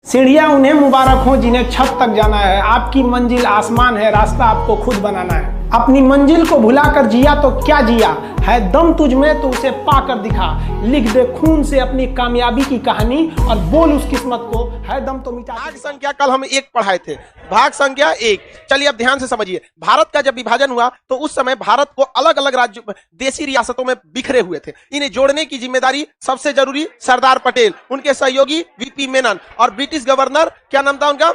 सीढ़ियां उन्हें मुबारक हो जिन्हें छत तक जाना है। आपकी मंजिल आसमान है, रास्ता आपको खुद बनाना है। अपनी मंजिल को भुलाकर जिया तो क्या जिया, है दम तुझ में तो उसे पाकर दिखा। लिख दे खून से अपनी कामयाबी की कहानी और बोल उस किस्मत को, है दम तो मिटा। भाग संख्या कल हम 1 पढ़ाए थे, भाग संख्या 1। चलिए अब ध्यान से समझिए, भारत का जब विभाजन हुआ तो उस समय भारत को अलग अलग राज्यों, देशी रियासतों में बिखरे हुए थे। इन्हें जोड़ने की जिम्मेदारी सबसे जरूरी सरदार पटेल, उनके सहयोगी वीपी मेनन और ब्रिटिश गवर्नर, क्या नाम था उनका,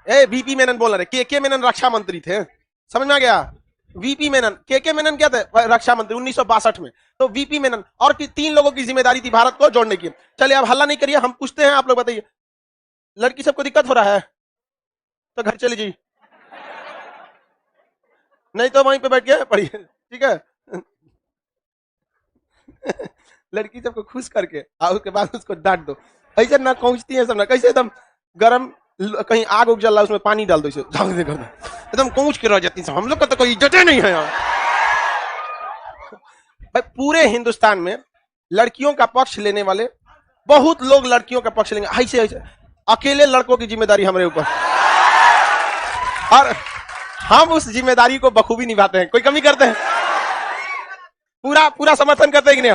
वीपी मेनन बोल रहे, के मेनन रक्षा मंत्री थे, समझ में आ गया। वीपी मेनन, के मेनन क्या थे, रक्षा मंत्री 1962 में। तो वीपी मेनन और 3 लोगों की जिम्मेदारी थी भारत को जोड़ने की। चलिए अब हल्ला नहीं करिए, हम पूछते हैं, आप लोग बताइए, लड़की सबको दिक्कत हो रहा है तो घर चली जी, नहीं तो वहीं पे बैठ के पढ़िए, ठीक है। लड़की सबको खुश करके और उसके बाद उसको डांट दो। ऐसे ना पहुंचती है सब ना, कैसे एकदम गरम, कहीं आग उग जल रहा है उसमें पानी डाल दो, इसे एकदम पहुंच के रह जाती है। हम लोग का तो कोई इज्जत नहीं है यहाँ। भाई पूरे हिंदुस्तान में लड़कियों का पक्ष लेने वाले बहुत लोग लड़कियों का पक्ष लेंगे, ऐसे ऐसे। अकेले लड़कों की जिम्मेदारी हमारे ऊपर, और हम उस जिम्मेदारी को बखूबी निभाते हैं। कोई कमी करते हैं, पूरा पूरा समर्थन करते हैं कि नहीं,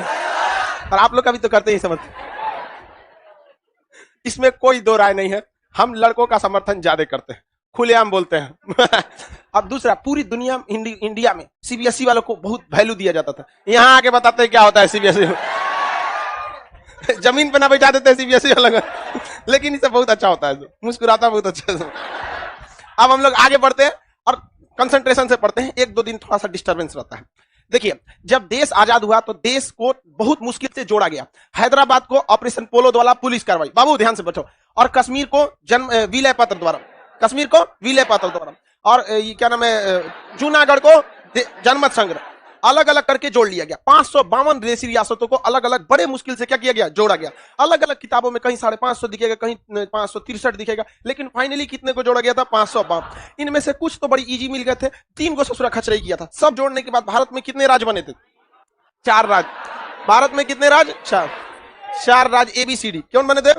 और आप लोग का भी तो करते हैं समर्थन, इसमें कोई दो राय नहीं है। हम लड़कों का समर्थन ज्यादा करते हैं, खुलेआम बोलते हैं। अब दूसरा, पूरी दुनिया इंडिया में सीबीएसई वालों को बहुत वैल्यू दिया जाता था। यहां आके बताते हैं क्या होता है सीबीएसई। जमीन पे ना बैठा देते हैं सीबीएसई वाला, लेकिन इसे बहुत अच्छा होता है, मुस्कुराता बहुत अच्छा है। अब हम लोग आगे बढ़ते हैं और कंसंट्रेशन से पढ़ते हैं। 1-2 दिन थोड़ा सा डिस्टर्बेंस रहता है। देखिए, जब देश आजाद हुआ तो देश को बहुत मुश्किल से जोड़ा गया। हैदराबाद को ऑपरेशन पोलो द्वारा पुलिस कार्रवाई, बाबू ध्यान से बैठो, और कश्मीर को विलय पत्र द्वारा, कश्मीर को विलय पत्र द्वारा, और ये क्या नाम है, जूनागढ़ को जनमत संग्रह, अलग अलग करके जोड़ लिया गया। 552 देशी रियासतों को अलग अलग बड़े मुश्किल से क्या किया गया, जोड़ा गया। अलग अलग किताबों में कहीं 550 दिखेगा, कहीं 563 दिखेगा, लेकिन फाइनली कितने को जोड़ा गया था, 552। इनमें से कुछ तो बड़ी इजी मिल गए थे, 3 को ससुरा खचराई किया था। सब जोड़ने के बाद भारत में कितने राज्य बने थे, 4 राज्य। भारत में कितने राज्य, 4 राज्य ABCD, क्यों बने थे,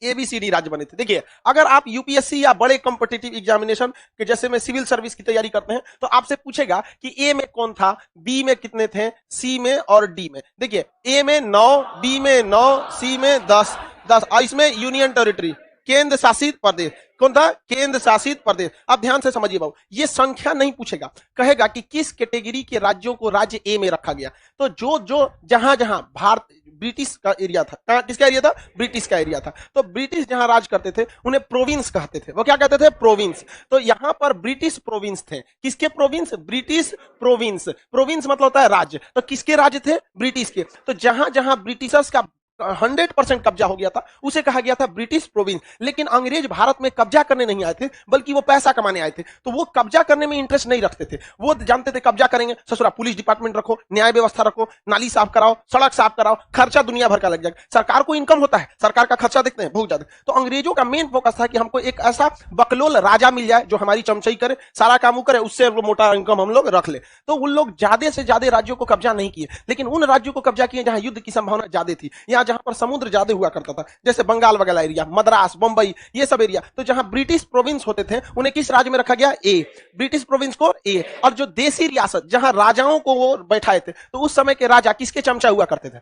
ABCD राज्य बने थे। देखिए, अगर आप यूपीएससी या बड़े कॉम्पिटिटिव एग्जामिनेशन के जैसे में सिविल सर्विस की तैयारी करते हैं तो आपसे पूछेगा कि ए में कौन था, बी में कितने थे, सी में और डी में। देखिए, ए में 9, बी में 9, सी में 10, और इसमें यूनियन टेरिटरी, केंद्र शासित प्रदेश, कौन था, केंद्र शासित प्रदेश। अब ध्यान से समझिए बाबू, ये संख्या नहीं पूछेगा, कहेगा कि किस कैटेगरी के राज्यों को राज्य ए में रखा गया। तो जो जहां जहां भारत ब्रिटिश का एरिया था, किसका एरिया था, ब्रिटिश का एरिया था, तो ब्रिटिश जहां राज करते थे उन्हें प्रोविंस कहते थे। वो क्या कहते थे, प्रोविंस। तो यहां पर ब्रिटिश प्रोविंस थे। किसके प्रोविंस, ब्रिटिश प्रोविंस। प्रोविंस मतलब होता है राज्य, तो किसके राज्य थे, ब्रिटिश के। तो जहां जहां ब्रिटिशर्स का 100% कब्जा हो गया था उसे कहा गया था ब्रिटिश प्रोविंस। लेकिन अंग्रेज भारत में कब्जा करने नहीं आए थे, बल्कि वो पैसा कमाने आए थे। तो वो कब्जा करने में इंटरेस्ट नहीं रखते थे। वो जानते थे कब्जा करेंगे, ससुरा पुलिस डिपार्टमेंट रखो, न्याय व्यवस्था रखो, नाली साफ कराओ, सड़क साफ कराओ, खर्चा दुनिया भर का लग जाएगा। सरकार को इनकम होता है, सरकार का खर्चा देखते हैं बहुत ज्यादा। तो अंग्रेजों का मेन फोकस था कि हमको एक ऐसा बकलोल राजा मिल जाए जो हमारी चमचई करे, सारा काम करे, उससे मोटा इनकम हम लोग रख ले। तो उन लोग ज्यादा से ज्यादा राज्यों को कब्जा नहीं किए, लेकिन उन राज्यों को कब्जा किए जहां युद्ध की संभावना ज्यादा थी, या जहां पर समुद्र ज्यादा हुआ करता था, जैसे बंगाल वगैरह एरिया, मद्रास, बंबई, ये सब एरिया। तो जहां ब्रिटिश प्रोविंस होते थे उन्हें किस राज्य में रखा गया, ए, ब्रिटिश प्रोविंस को ए। और जो देशी रियासत जहां राजाओं को वो बैठाए थे, तो उस समय के राजा किसके चमचा हुआ करते थे,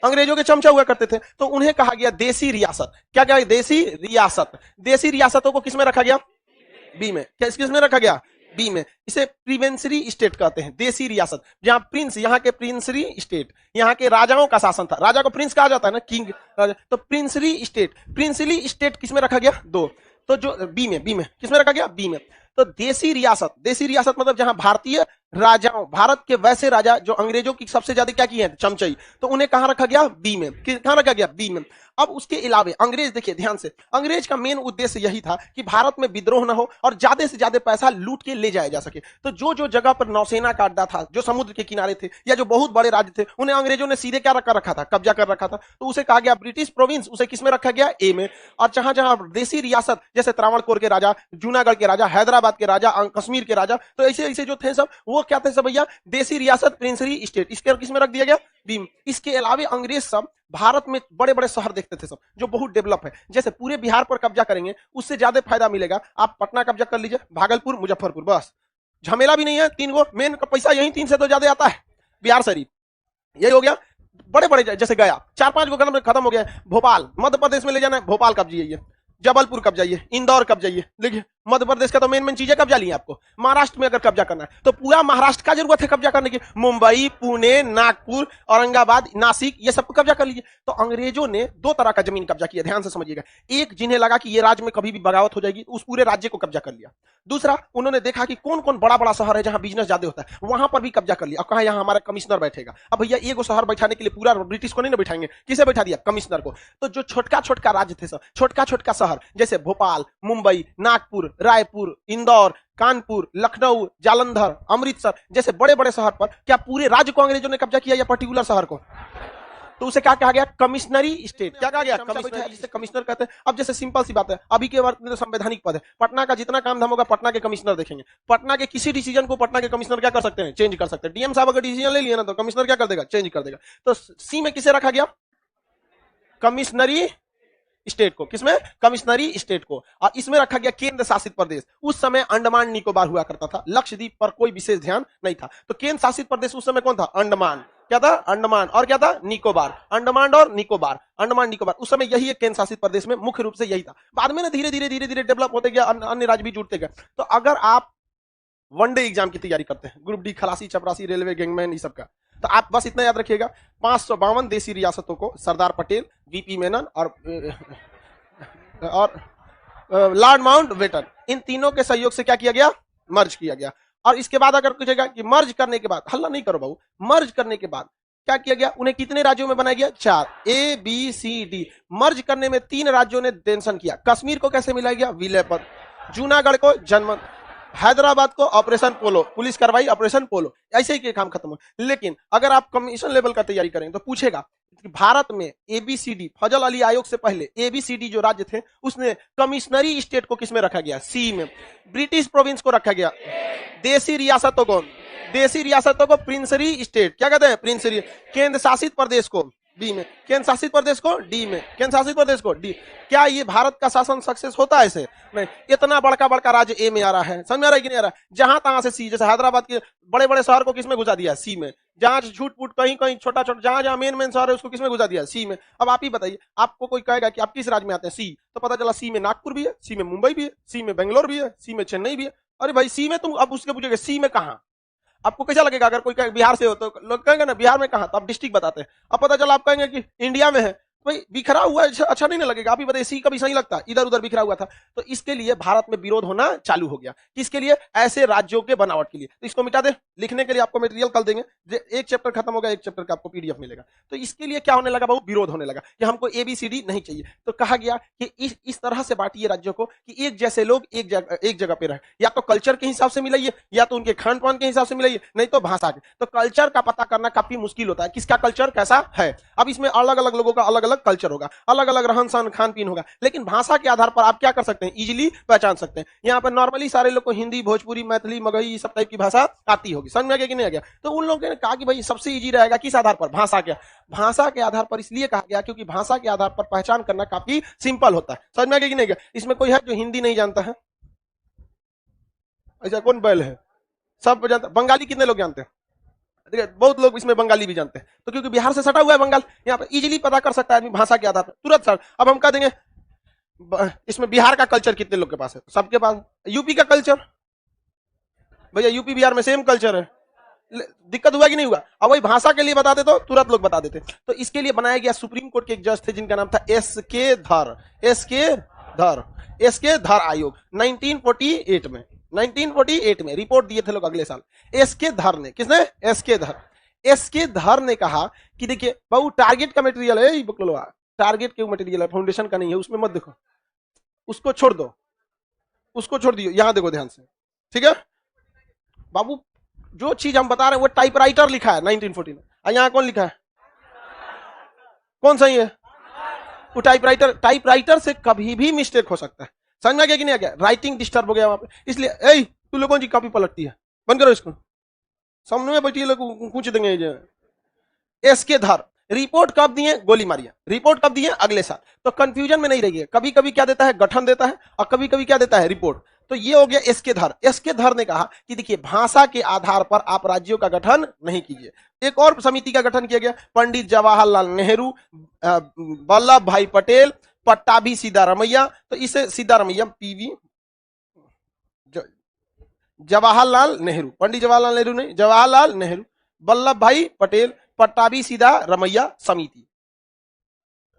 अंग्रेजों के चमचा हुआ करते थे, तो उन्हें कहा गया देशी रियासत। क्या क्या, देशी रियासत। देशी रियासतों को किसमें रखा गया, बी में। किसमें रखा गया, बी में। इसे प्रिवेंसरी स्टेट कहते हैं, देशी रियासत, जहां प्रिंस, यहाँ के प्रिंसरी स्टेट, यहाँ के राजाओं का शासन था। राजा को प्रिंस कहा जाता है ना, किंग राजा। तो प्रिंसरी स्टेट, प्रिंसली स्टेट किसमें रखा गया, 2। तो जो बी में किसमें रखा गया, बी में। तो देशी रियासत, देशी रियासत मतलब जहां भारतीय राजाओं, भारत के वैसे राजा जो अंग्रेजों की सबसे ज्यादा क्या की है, चमचई, तो उन्हें कहां रखा गया, बी में। कहां रखा गया, बी में। अब उसके अलावा अंग्रेज, देखिए ध्यान से, अंग्रेज का मेन उद्देश्य यही था कि भारत में विद्रोह न हो और ज्यादा से ज्यादा पैसा लूट के ले जाया जा सके। तो जो जगह पर नौसेना का अड्डा था, जो समुद्र के किनारे थे, या जो बहुत बड़े राज्य थे, उन्हें अंग्रेजों ने सीधे क्या रखा था, कब्जा कर रखा था। तो उसे कहा गया ब्रिटिश प्रोविंस, उसे किसमें रखा गया, ए में। और जहां जहां देशी रियासत, जैसे त्रावणकोर के राजा, जूनागढ़ के राजा, हैदराबाद हैदराबाद के राजा, कश्मीर के राजा, तो ऐसे ऐसे जो थे सब, वो क्या थे सब भैया, देसी रियासत, प्रिंसरी स्टेट, इसके किसमें रख दिया गया, बीम। इसके अलावा अंग्रेज सब भारत में बड़े बड़े शहर देखते थे सब जो बहुत डेवलप है, जैसे पूरे बिहार पर कब्जा करेंगे उससे ज्यादा फायदा मिलेगा, आप पटना कब्जा कर लीजिए, भागलपुर, मुजफ्फरपुर, बस झमेला भी नहीं है, 3 गो मेन पैसा यही 3 से तो ज्यादा आता है, बिहार शरीफ, यही हो गया। बड़े बड़े जैसे गया 4-5 गो खत्म हो गया, भोपाल मध्य प्रदेश में ले जाना है, भोपाल कब जाइए, जबलपुर कब जाइए, इंदौर कब जाइए, देखिए मध्य प्रदेश का तो मेन चीजें कब्जा ली आपको। महाराष्ट्र में अगर कब्जा करना है तो पूरा महाराष्ट्र का जरूरत है कब्जा करने की, मुंबई, पुणे, नागपुर, औरंगाबाद, नासिक, ये सब कब्जा कर लीजिए। तो अंग्रेजों ने 2 तरह का जमीन कब्जा किया, ध्यान से समझिएगा। एक, जिन्हें लगा कि ये राज्य में कभी भी बगावत हो जाएगी, उस पूरे राज्य को कब्जा कर लिया। दूसरा, उन्होंने देखा कि कौन कौन बड़ा बड़ा शहर है जहां बिजनेस ज्यादा होता है, वहां पर भी कब्जा कर लिया। अब कहा यहाँ हमारा कमिश्नर बैठेगा। अब भैया एगो शहर बैठाने के लिए पूरा ब्रिटिश को नहीं ना बैठाएंगे, किसे बैठा दिया, कमिश्नर को। तो जो छोटका छोटका राज्य थे, छोटका छोटका शहर जैसे भोपाल, मुंबई, नागपुर, रायपुर, इंदौर, कानपुर, लखनऊ, जालंधर, अमृतसर जैसे बड़े बड़े शहर पर क्या पूरे राज्य को अंग्रेजों ने कब्जा किया या पर्टिकुलर शहर को? तो उसे क्या कहा गया, कमिश्नरी स्टेट। क्या कहा गया, कमिश्नर, जिसे कमिश्नर कहते हैं। अब जैसे सिंपल सी बात है, अभी के वर्ष में तो संवैधानिक पद है, पटना का जितना काम धाम होगा पटना के कमिश्नर देखेंगे। पटना के किसी डिसीजन को पटना के कमिश्नर क्या कर सकते हैं, चेंज कर सकते हैं। डीएम साहब अगर डिसीजन ले लिया ना तो कमिश्नर क्या कर देगा, चेंज कर देगा। तो सी में किसे रखा गया, कमिश्नरी स्टेट को, किसमें, कमिश्नरी स्टेट को। और इसमें रखा गया केंद्र शासित प्रदेश। उस समय अंडमान निकोबार हुआ करता था, लक्षद्वीप पर कोई विशेष ध्यान नहीं था। तो केंद्र शासित प्रदेश उस समय कौन था, अंडमान। क्या था, अंडमान, और क्या था, निकोबार। अंडमान और निकोबार, अंडमान निकोबार उस समय यही एक केंद्र शासित प्रदेश में मुख्य रूप से यही था। बाद में ना धीरे धीरे डेवलप होते गया, अन्य राज्य भी जुड़ते गए। तो अगर आप वनडे एग्जाम की तैयारी करते हैं, ग्रुप डी, खलासी, चपरासी, रेलवे, गैंगमैन, ये सब का, तो आप बस इतना याद रखिएगा, 552 देसी रियासतों को सरदार पटेल, वीपी मेनन और लॉर्ड माउंटबेटन, इन तीनों के सहयोग से क्या किया गया, मर्ज किया गया। और इसके बाद अगर पूछेगा कि मर्ज करने के बाद, हल्ला नहीं करो बाबू, मर्ज करने के बाद क्या किया गया, उन्हें कितने राज्यों में बनाया गया, 4, ए बी सी डी। मर्ज करने में 3 राज्यों ने टेंशन किया। कश्मीर को कैसे मिलाया गया, विलय पद, जूनागढ़ को जनमत, हैदराबाद को ऑपरेशन पोलो, पुलिस कार्रवाई ऑपरेशन पोलो, ऐसे ही के काम खत्म हो। लेकिन अगर आप कमीशन लेवल का तैयारी करें तो पूछेगा कि भारत में एबीसीडी, फजल अली आयोग से पहले एबीसीडी जो राज्य थे उसने कमिश्नरी स्टेट को किसमें रखा गया, सी में। ब्रिटिश प्रोविंस को रखा गया, देसी रियासतों को प्रिंसरी स्टेट, क्या कहते हैं, प्रिंसरी। केंद्र शासित प्रदेश को बी में, केंद्र शासित प्रदेश को डी में, केंद्र शासित प्रदेश को डी। क्या ये भारत का शासन सक्सेस होता है ऐसे? नहीं। इतना बड़का बड़का राज्य ए में आ रहा है, समझ आ रहा है कि नहीं आ रहा है? जहां तहां से सी, जैसे हैदराबाद के बड़े बड़े शहर को किसमें घुसा दिया, सी में। जहां झूठ फूट कहीं कहीं छोटा छोटा, जहां मेन शहर है उसको किसमें घुसा दिया, सी में। अब आप ही बताइए, आपको कोई कहेगा कि आप किस राज्य में आते हैं, सी, तो पता चला सी में नागपुर भी है, सी में मुंबई भी है, सी में बेंगलोर भी है, सी में चेन्नई भी है। अरे भाई सी में तुम, अब उसके पूछोगे सी में कहां, आपको कैसा लगेगा? अगर कोई बिहार से हो तो लोग कहेंगे ना बिहार में कहां, तो आप डिस्ट्रिक्ट बताते हैं। अब पता चला आप कहेंगे कि इंडिया में है, भाई बिखरा हुआ अच्छा नहीं ना लगेगा। आप ही बताइए, सी कभी सही लगता, इधर उधर बिखरा हुआ था। तो इसके लिए भारत में विरोध होना चालू हो गया, किसके लिए, ऐसे राज्यों के बनावट के लिए। तो इसको मिटा दे, लिखने के लिए आपको मटेरियल कल देंगे, एक चैप्टर खत्म होगा, एक चैप्टर का आपको पीडीएफ मिलेगा। तो इसके लिए क्या होने लगा बाबू, विरोध होने लगा कि हमको एबीसीडी नहीं चाहिए। तो कहा गया कि इस तरह से बांटिए राज्यों को कि एक जैसे लोग एक जगह पे रहे, या तो कल्चर के हिसाब से मिलाइए, या तो उनके खान पान के हिसाब से मिलाइए, नहीं तो भाषा के। तो कल्चर का पता करना काफी मुश्किल होता है, किसका कल्चर कैसा है। अब इसमें अलग अलग लोगों का अलग अलग कल्चर होगा, अलग अलग रहन सहन खान पीन होगा, लेकिन भाषा के आधार पर आप क्या कर सकते हैं, इजीली पहचान सकते हैं। यहाँ पर नॉर्मली सारे लोग को हिंदी, भोजपुरी, मैथिली, मगही सब टाइप की भाषा आती होगी, समझ में आ गया कि नहीं आ गया? तो उन लोगों ने कहा कि भाई सबसे इजी रहेगा किस आधार पर, भाषा के। भाषा के आधार पर इसलिए कहा गया क्योंकि भाषा के आधार पर पहचान करना काफी सिंपल होता है, समझ में आ गया कि नहीं गया? इसमें कोई है जो हिंदी नहीं जानता है? ऐसा कौन बैल है, सब जानता। बंगाली कितने लोग जानते हैं? बहुत लोग इसमें बंगाली भी जानते हैं, तो क्योंकि बिहार से सटा हुआ है बंगाल, यहाँ पर इजीली पता कर सकता है आदमी भाषा के आधार पर तुरंत सर। अब हम कह देंगे इसमें बिहार का कल्चर कितने लोग के पास है, सबके पास। यूपी का कल्चर, भैया यूपी बिहार में सेम कल्चर है, दिक्कत हुआ कि नहीं हुआ? अब वही भाषा के लिए बताते तो तुरंत लोग बता देते। तो इसके लिए बनाया गया, सुप्रीम कोर्ट के एक जज थे जिनका नाम था एस के धर आयोग। 1948 में रिपोर्ट दिए थे लोग अगले साल। एस के धर ने, किसने? एस के धर ने कहा कि देखिए बाबू टारगेट का मटेरियल है, टारगेट के मटेरियल है, फाउंडेशन का नहीं है, उसमें मत देखो, उसको छोड़ दो, उसको छोड़ दियो, यहां देखो ध्यान से, ठीक है बाबू? जो चीज हम बता रहे हैं वो टाइपराइटर लिखा है 1914 में, यहां कौन लिखा है, कौन सही है? वो टाइपराइटर से कभी भी मिस्टेक हो सकता है, समझ में आ गया कि नहीं आ गया? राइटिंग डिस्टर्ब हो गया वहां पे, इसलिए ए तू लोगों की कॉपी पलटती है, बंद करो इसको, सामने में बैठिए लोग कुछ देंगे। इसके धर रिपोर्ट कब दिए? गोली मारिया। रिपोर्ट कब दिए? अगले साल। तो कंफ्यूजन में नहीं रहिए, कभी कभी क्या देता है? गठन देता है, और कभी कभी क्या देता है? रिपोर्ट। तो ये हो गया इसके धर। इसके धर ने कहा कि देखिए भाषा के आधार पर आप राज्यों का गठन नहीं कीजिए। एक और समिति का गठन किया गया, पंडित जवाहरलाल नेहरू, वल्लभ भाई पटेल, पट्टाभी सिद्धारमैया। तो इसे सिद्धारमैया पीवी जवाहरलाल नेहरू, पंडित जवाहरलाल नेहरू नहीं, जवाहरलाल नेहरू, वल्लभ भाई पटेल, पट्टाभी सिद्धारमैया समिति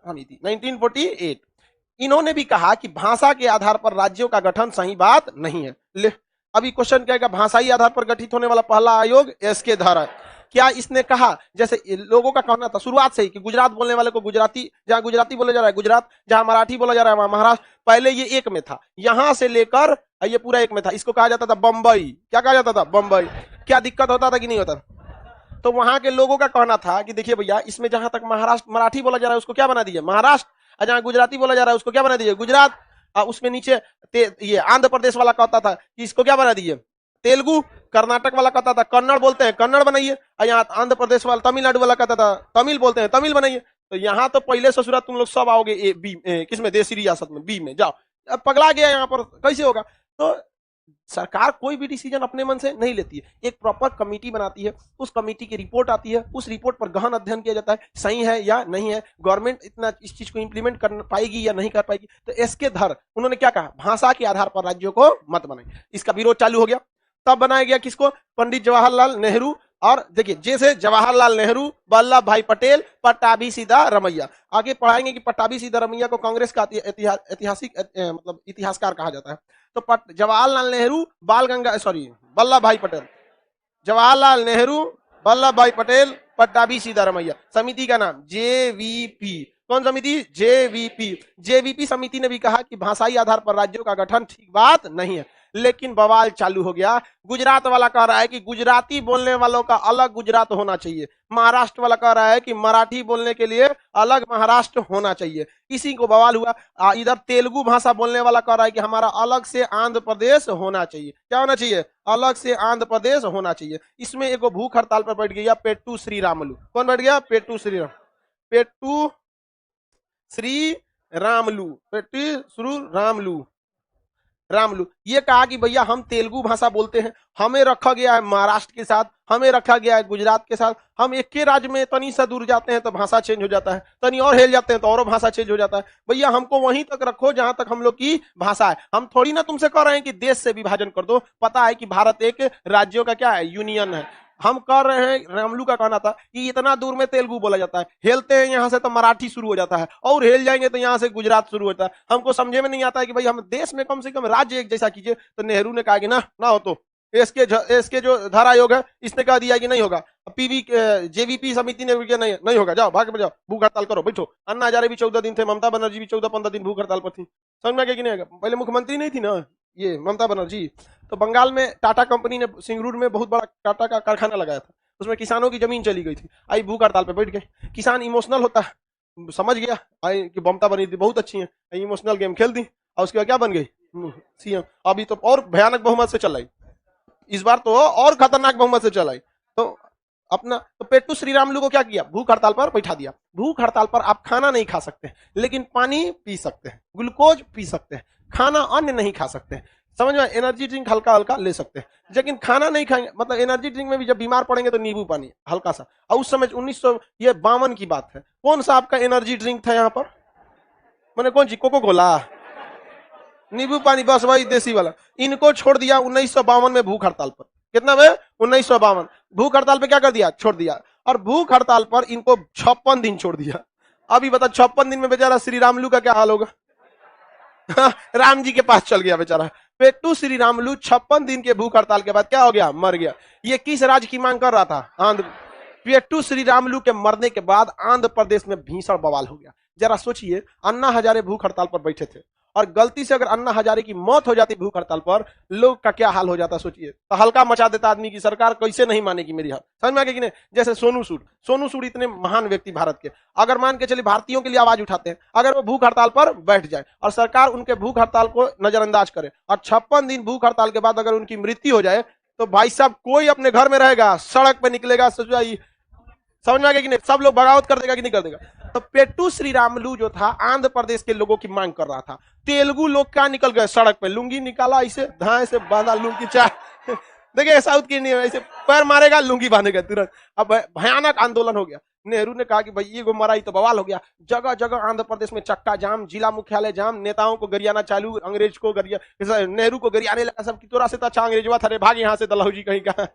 1948। इन्होंने भी कहा कि भाषा के आधार पर राज्यों का गठन सही बात नहीं है। ले अभी क्वेश्चन क्या है? भाषाई आधार पर गठित होने वाला पहला आयोग एसके धर है। क्या इसने कहा, जैसे लोगों का कहना था शुरुआत से ही कि गुजरात बोलने वाले को गुजराती, जहां गुजराती बोला जा रहा है गुजरात, जहां मराठी बोला जा रहा है वहां महाराष्ट्र। पहले ये एक में था, यहां से लेकर ये पूरा एक में था। इसको कहा जाता था बंबई। क्या कहा जाता था? बंबई। क्या दिक्कत होता था कि नहीं होता? तो वहां के लोगों का कहना था कि देखिए भैया, इसमें जहां तक महाराष्ट्र मराठी बोला जा रहा है उसको क्या बना दीजिए? महाराष्ट्र। और जहां गुजराती बोला जा रहा है उसको क्या बना दीजिए? गुजरात। उसमें नीचे ये आंध्र प्रदेश वाला कहता था कि इसको क्या बना दीजिए? तेलुगु। कर्नाटक वाला कहता था कन्नड़ बोलते हैं, कन्नड़ बनाइए। और यहाँ आंध्र प्रदेश वाला, तमिलनाडु वाला कहता था तमिल बोलते हैं, तमिल बनाइए। तो यहाँ तो पहले ससुरा तुम लोग सब आओगे ए बी, किसमें? देसी रियासत में, बी में जाओ। अब पगला गया यहाँ पर, कैसे होगा? तो सरकार कोई भी डिसीजन अपने मन से नहीं लेती है, एक प्रॉपर कमेटी बनाती है, उस कमेटी की रिपोर्ट आती है, उस रिपोर्ट पर गहन अध्ययन किया जाता है, सही है या नहीं है, गवर्नमेंट इतना इस चीज को इंप्लीमेंट कर पाएगी या नहीं कर पाएगी। तो इसके धर उन्होंने क्या कहा? भाषा के आधार पर राज्यों को मत बनाए। इसका विरोध चालू हो गया। तब बनाया गया किसको? पंडित जवाहरलाल नेहरू। और देखिए जैसे जवाहरलाल नेहरू, वल्लभ भाई पटेल, पट्टाभी सिद्धारमैया। आगे पढ़ाएंगे कि पट्टाभी सिद्धारमैया को कांग्रेस का ऐतिहासिक मतलब इतिहासकार कहा जाता है। तो जवाहरलाल नेहरू, वल्लभ भाई पटेल, जवाहरलाल नेहरू, वल्लभ भाई पटेल, पट्टाभी सिद्धारमैया। समिति का नाम जेवीपी। कौन समिति? जेवीपी। जेवीपी समिति ने भी कहा कि भाषाई आधार पर राज्यों का गठन ठीक बात नहीं है। लेकिन बवाल चालू हो गया। गुजरात वाला कह रहा है कि गुजराती बोलने वालों का अलग गुजरात होना चाहिए, महाराष्ट्र वाला कह रहा है कि मराठी बोलने के लिए अलग महाराष्ट्र होना चाहिए। इसी को बवाल हुआ। इधर तेलुगु भाषा बोलने वाला कह रहा है कि हमारा अलग से आंध्र प्रदेश होना चाहिए। क्या होना चाहिए? अलग से आंध्र प्रदेश होना चाहिए। इसमें एक भूख हड़ताल पर बैठ गया पेट्टू श्रीरामुलू। कौन बैठ गया? पेट्टू श्रीराम, पेट्टू श्रीरामुलू, पेट्टू श्रीरामुलू, रामलू। ये कहा कि भैया हम तेलुगु भाषा बोलते हैं, हमें रखा गया है महाराष्ट्र के साथ, हमें रखा गया है गुजरात के साथ। हम एक के राज्य में तनी सा दूर जाते हैं तो भाषा चेंज हो जाता है, तनी और हिल जाते हैं तो और भाषा चेंज हो जाता है। भैया हमको वहीं तक रखो जहां तक हम लोग की भाषा है। हम थोड़ी ना तुमसे कह रहे हैं कि देश से विभाजन कर दो। पता है कि भारत एक राज्यों का क्या है? यूनियन है। हम कर रहे हैं, रामलू का कहना था कि इतना दूर में तेलुगु बोला जाता है, हिलते हैं यहाँ से तो मराठी शुरू हो जाता है, और हिल जाएंगे तो यहाँ से गुजरात शुरू होता है। हमको समझे में नहीं आता है कि भाई हम देश में कम से कम राज्य एक जैसा कीजिए। तो नेहरू ने कहा कि ना हो। तो इसके जो धारा आयोग है इसने कह दिया कि नहीं होगा। जेवीपी समिति ने नहीं होगा, जाओ भाग में जाओ, भूख हड़ताल करो, बैठो। अन्ना हजारे भी 14 दिन थे, ममता बनर्जी भी 14-15 दिन भूख हड़ताल पर थी। समझ में आ गया कि नहीं आएगा? पहले मुख्यमंत्री नहीं थी ना ये ममता बनर्जी। तो बंगाल में टाटा कंपनी ने सिंगरूर में बहुत बड़ा टाटा का कारखाना लगाया था, उसमें किसानों की जमीन चली गई थी। आई भूख हड़ताल पे बैठ गए। किसान इमोशनल होता है, समझ गया आई कि ममता बनर्जी बहुत अच्छी है, इमोशनल गेम खेल दी और उसके बाद क्या बन गई? सीएम। अभी तो और भयानक बहुमत से चलाई, इस बार तो और खतरनाक बहुमत से चलाई। तो अपना तो पेट्टू श्रीरामुलू को क्या किया? भूख हड़ताल पर बैठा दिया। भूख हड़ताल पर आप खाना नहीं खा सकते लेकिन पानी पी सकते हैं, ग्लूकोज पी सकते हैं, खाना अन्य नहीं खा सकते। समझ में? एनर्जी ड्रिंक हल्का हल्का ले सकते हैं, लेकिन खाना नहीं खाएंगे। मतलब एनर्जी ड्रिंक में भी जब बीमार पड़ेंगे तो नींबू पानी हल्का सा। और उस समय 1952 की बात है। कौन सा आपका एनर्जी ड्रिंक था यहाँ पर? मैंने कौन सी? कोको कोला, नींबू पानी, बस वही देसी वाला। इनको छोड़ दिया 1952 में भूख हड़ताल पर। कितना में? 1952 भूख हड़ताल पे क्या कर दिया? छोड़ दिया। और भूख हड़ताल पर इनको 56 दिन छोड़ दिया। अभी बता 56 दिन में बेचारा श्रीरामुलू का क्या हाल होगा? राम जी के पास चल गया बेचारा। पेट्टू श्रीरामुलू 56 दिन के भूख हड़ताल के बाद क्या हो गया? मर गया। ये किस राज्य की मांग कर रहा था? आंध्र। पेट्टू श्रीरामुलू के मरने के बाद आंध्र प्रदेश में भीषण बवाल हो गया। जरा सोचिए, अन्ना हजारे भूख हड़ताल पर बैठे थे और गलती से अगर अन्ना हजारे की मौत हो जाती भूख हड़ताल पर, लोग का क्या हाल हो जाता सोचिए। तो हल्का मचा देता आदमी की सरकार कैसे नहीं मानेगी मेरी हाल, समझ में आ गई कि नहीं। जैसे सोनू सूद इतने महान व्यक्ति भारत के, अगर मान के चलिए भारतीयों के लिए आवाज उठाते हैं, अगर वो भूख हड़ताल पर बैठ जाए और सरकार उनके भूख हड़ताल को नजरअंदाज करे और 56 दिन भूख हड़ताल के बाद अगर उनकी मृत्यु हो जाए, तो भाई साहब कोई अपने घर में रहेगा, सड़क पे निकलेगा, समझ में आ गया कि नहीं, सब लोग बगावत कर देगा कि नहीं कर देगा। तो पेट्टू श्रीरामुलू जो था आंध्र प्रदेश के लोगों की मांग कर रहा था। तेलुगु लोग क्या निकल गए सड़क पे, लुंगी निकाला, ऐसे धाए से बांधा लुंगी चाय देखिए साउथ की नहीं ऐसे पैर मारेगा लुंगी बांधेगा तुरंत। अब भयानक आंदोलन हो गया। नेहरू ने कहा कि भाई ये गो मरा ही तो बवाल हो गया। जगह जगह आंध्र प्रदेश में चक्का जाम, जिला मुख्यालय जाम, नेताओं को गरियाना चालू, अंग्रेज को गरिया, नेहरू को गरियाने लगा सब की तोरा से तो अच्छा अंग्रेजवा था रे, भाग यहाँ से दलाहू जी कहीं का।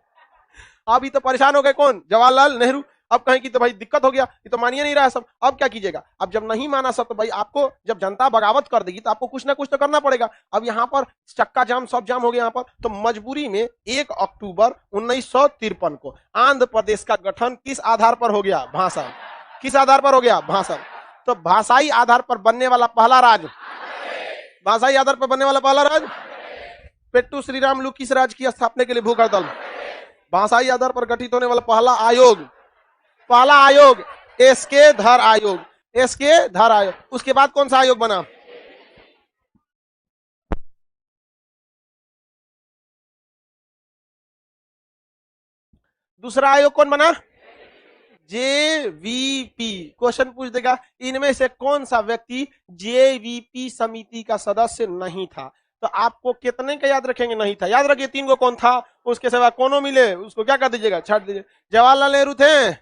अभी तो परेशान हो गए कौन, जवाहरलाल नेहरू। अब कहें कि तो भाई दिक्कत हो गया, ये तो मानिए नहीं रहा सब, अब क्या कीजिएगा। अब जब नहीं माना सब, तो भाई आपको जब जनता बगावत कर देगी तो आपको कुछ ना कुछ तो करना पड़ेगा। अब यहाँ पर चक्का जाम सब जाम हो गया यहाँ पर, तो मजबूरी में 1 अक्टूबर 1953 को आंध्र प्रदेश का गठन किस आधार पर हो गया, भाषा। किस आधार पर हो गया, भाषा। तो भाषाई आधार पर बनने वाला पहला राज्य, भाषाई आधार पर बनने वाला पहला राज्य पेट्टू श्रीरामुलू किस राज्य की स्थापना के लिए भूख हड़ताल, भाषाई आधार पर गठित होने वाला पहला आयोग, पहला आयोग एसके धर आयोग, एसके धर आयोग। उसके बाद कौन सा आयोग बना, दूसरा आयोग कौन बना, जेवीपी। क्वेश्चन पूछ देगा इनमें से कौन सा व्यक्ति जेवीपी समिति का सदस्य नहीं था। तो आपको कितने का याद रखेंगे नहीं था, याद रखिए 3 को कौन था, उसके सिवा कोनो मिले उसको क्या कर दीजिएगा, छाट दीजिए। जवाहरलाल नेहरू थे,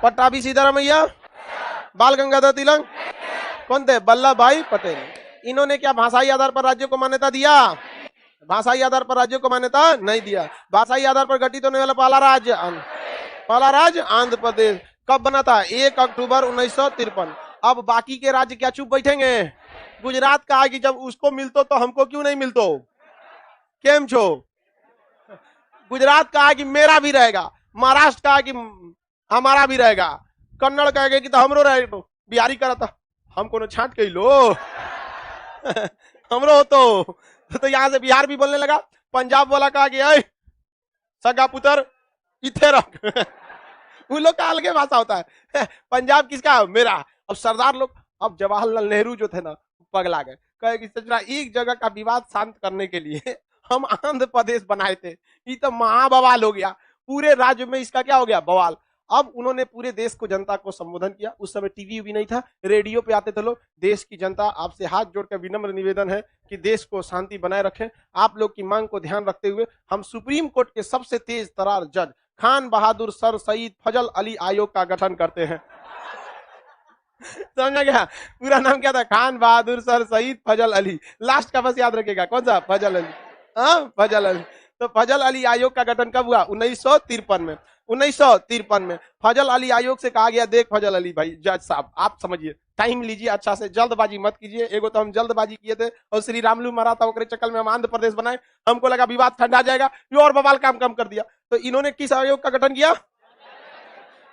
पट्टाभी सीतारामैया, बाल गंगाधर तिलक, कौन थे, वल्लभ भाई पटेल। इन्होंने क्या भाषाई आधार पर राज्यों को मान्यता दिया, भाषाई आधार पर राज्यों को मान्यता नहीं दिया। भाषाई आधार पर गठित होने वाला पहला राज्य आंध्र प्रदेश। कब बना था, 1 अक्टूबर 1953। अब बाकी के राज्य क्या चुप बैठेंगे। गुजरात कहा कि जब उसको मिलतो तो हमको क्यों नहीं मिलतो, केम छो। गुजरात कहा कि मेरा भी रहेगा, महाराष्ट्र कहा कि हमारा भी रहेगा, कन्नड़ कहेगा कि तो हमरो रहेगा, बिहारी करा था हमको न छांट के लो हमरो तो यहां से बिहार भी बोलने लगा। पंजाब वाला कहा कि अय सगा पुत्र इथे रख उन लोग का अलग भाषा होता है। पंजाब किसका, मेरा। अब सरदार लोग, अब जवाहरलाल नेहरू जो थे ना पगला गए, कहे कि सचरा एक जगह का विवाद शांत करने के लिए हम आंध्र प्रदेश बनाए थे, ये तो महाबवाल हो गया, पूरे राज्य में इसका क्या हो गया, बवाल। अब उन्होंने पूरे देश को, जनता को संबोधन किया। उस समय टीवी भी नहीं था, रेडियो पे आते थे लोग। देश की जनता, आपसे हाथ जोड़कर विनम्र निवेदन है कि देश को शांति बनाए रखें। आप लोग की मांग को ध्यान रखते हुए हम सुप्रीम कोर्ट के सबसे तेज तरार जज खान बहादुर सर सईद फजल अली आयोग का गठन करते हैं। समझ गया, पूरा नाम क्या था, खान बहादुर सर सईद फजल अली। लास्ट का बस याद रखेगा, कौन सा, फजल अली। हाँ, फजल अली। तो फजल अली आयोग का गठन कब हुआ, 1953 में। 1953 में फजल अली आयोग से कहा गया, देख फजल अली भाई जज साहब, आप समझिए, टाइम लीजिए अच्छा से, जल्दबाजी मत कीजिए। एगो तो हम जल्दबाजी किए थे और श्री रामुलू मरा था, ओकरे चक्कर में हम आंध्र प्रदेश बनाए, हमको लगा विवाद ठंडा जाएगा, ये और बवाल काम कम कर दिया। तो इन्होंने किस आयोग का गठन किया,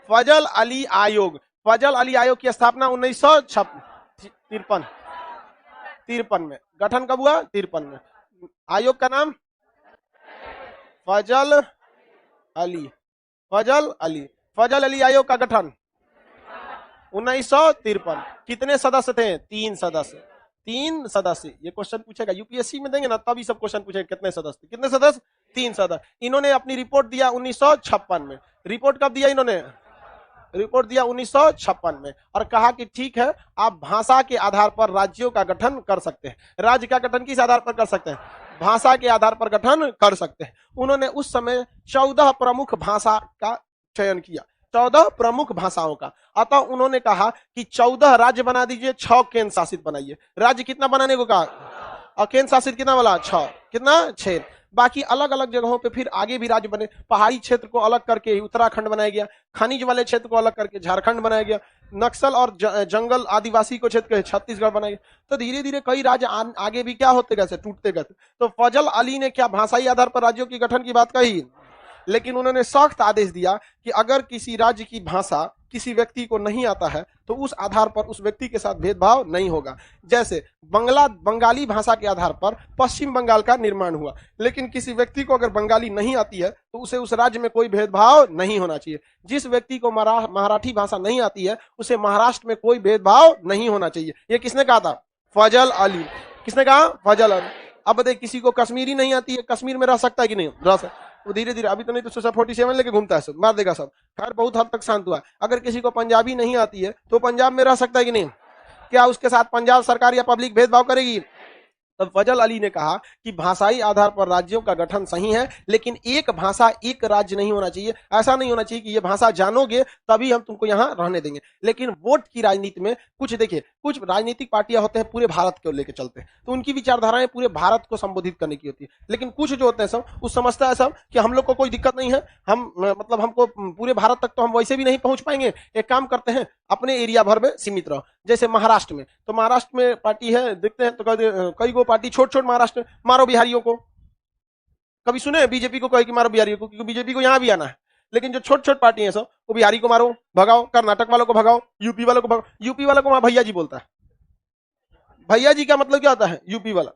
फजल अली आयोग। फजल अली आयोग की स्थापना 1953 में। गठन कब हुआ, 53 में। आयोग का नाम फजल अली। फजल अली आयोग का गठन 1953। कितने सदस्य थे, 3 सदस्य। 3 सदस्य। ये क्वेश्चन पूछेगा यूपीएससी में, देंगे ना तभी सब क्वेश्चन पूछेगा कितने सदस्य, कितने सदस्य, 3 सदस्य। इन्होंने अपनी रिपोर्ट दिया 1956 में। रिपोर्ट कब दिया इन्होंने, रिपोर्ट दिया 1956 में, और कहा कि ठीक है आप भाषा के आधार पर राज्यों का गठन कर सकते हैं। राज्य का गठन किस आधार पर कर सकते हैं, भाषा के आधार पर गठन कर सकते हैं। उन्होंने उस समय 14 प्रमुख भाषा का चयन किया, 14 प्रमुख भाषाओं का। अतः उन्होंने कहा कि 14 राज्य बना दीजिए, 6 केंद्र शासित बनाइए। राज्य कितना बनाने को कहा, और केंद्र शासित कितना बोला, 6। कितना, 6। बाकी अलग अलग जगहों पे फिर आगे भी राज्य बने। पहाड़ी क्षेत्र को अलग करके उत्तराखंड बनाया गया, खनिज वाले क्षेत्र को अलग करके झारखंड बनाया गया, नक्सल और जंगल आदिवासी को क्षेत्र छत्तीसगढ़ बनाया गया। तो धीरे धीरे कई राज्य आगे भी क्या होते गए, टूटते गए। तो फजल अली ने क्या भाषाई आधार पर राज्यों की गठन की बात कही, लेकिन उन्होंने सख्त आदेश दिया कि अगर किसी राज्य की भाषा किसी व्यक्ति को नहीं आता है तो उस आधार पर उस व्यक्ति के साथ भेदभाव नहीं होगा। जैसे बंगाली भाषा के आधार पर पश्चिम बंगाल का निर्माण हुआ, लेकिन किसी व्यक्ति को अगर बंगाली नहीं आती है तो उसे उस राज्य में कोई भेदभाव नहीं होना चाहिए। जिस व्यक्ति को मराठी भाषा नहीं आती है उसे महाराष्ट्र में कोई भेदभाव नहीं होना चाहिए। ये किसने कहा था? फजल अली। किसने कहा? फजल अली। अब बताइए, किसी को कश्मीरी नहीं आती है, कश्मीर में रह सकता है कि नहीं? रह सकता। वो धीरे धीरे, अभी तो नहीं तो 47 लेके घूमता है, सब मार देगा सब। खैर बहुत हद तक शांत हुआ। अगर किसी को पंजाबी नहीं आती है तो पंजाब में रह सकता है कि नहीं? क्या उसके साथ पंजाब सरकार या पब्लिक भेदभाव करेगी? तब फजल अली ने कहा कि भाषाई आधार पर राज्यों का गठन सही है, लेकिन एक भाषा एक राज्य नहीं होना चाहिए। ऐसा नहीं होना चाहिए कि ये भाषा जानोगे तभी हम तुमको यहाँ रहने देंगे। लेकिन वोट की राजनीति में कुछ देखिए, कुछ राजनीतिक पार्टियां होते हैं पूरे भारत को लेकर चलते हैं, तो उनकी विचारधाराएं पूरे भारत को संबोधित करने की होती है। लेकिन कुछ जो होते हैं सब उस समझता है सब कि हम लोग को कोई दिक्कत नहीं है, हम मतलब हमको पूरे भारत तक तो हम वैसे भी नहीं पहुंच पाएंगे, एक काम करते हैं अपने एरिया भर में सीमित रहो। जैसे महाराष्ट्र में, तो महाराष्ट्र में पार्टी है, देखते हैं तो कई गो पार्टी छोट छोट महाराष्ट्र में, मारो बिहारियों को। कभी सुने बीजेपी को कहे कि मारो बिहारियों को? क्योंकि बीजेपी को यहां भी आना है। लेकिन जो छोट छोट पार्टी है सब, वो बिहारी को मारो भगाओ, कर्नाटक वालों को भगाओ, यूपी वालों को भगाओ। यूपी वालों को वहां भैया जी बोलता है। भैया जी का मतलब क्या होता है? यूपी वाला।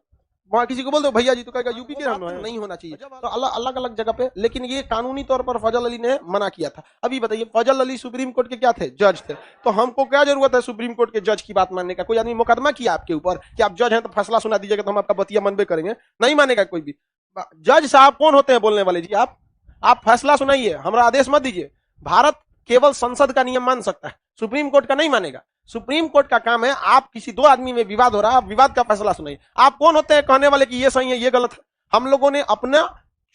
वहां किसी को बोल दो भैया जी तो कहेगा यूपी के रहने वाले। नहीं होना चाहिए, तो अलग अलग जगह पे। लेकिन ये कानूनी तौर पर फजल अली ने मना किया था। अभी बताइए, फजल अली सुप्रीम कोर्ट के क्या थे? जज थे। तो हमको क्या जरूरत है सुप्रीम कोर्ट के जज की बात मानने का? कोई आदमी मुकदमा किया आपके ऊपर कि आप जज हैं तो फैसला सुना दीजिएगा तो हम आपका बतिया मनबे करेंगे? नहीं मानेगा कोई भी। जज साहब कौन होते हैं बोलने वाले? जी आप फैसला सुनाइए, हमारा आदेश मत दीजिए। भारत केवल संसद का नियम मान सकता है, सुप्रीम कोर्ट का नहीं मानेगा। सुप्रीम कोर्ट का काम है, आप किसी दो आदमी में विवाद हो रहा है, आप विवाद का फैसला सुनाइए। आप कौन होते हैं कहने वाले कि ये सही है ये गलत है? हम लोगों ने अपना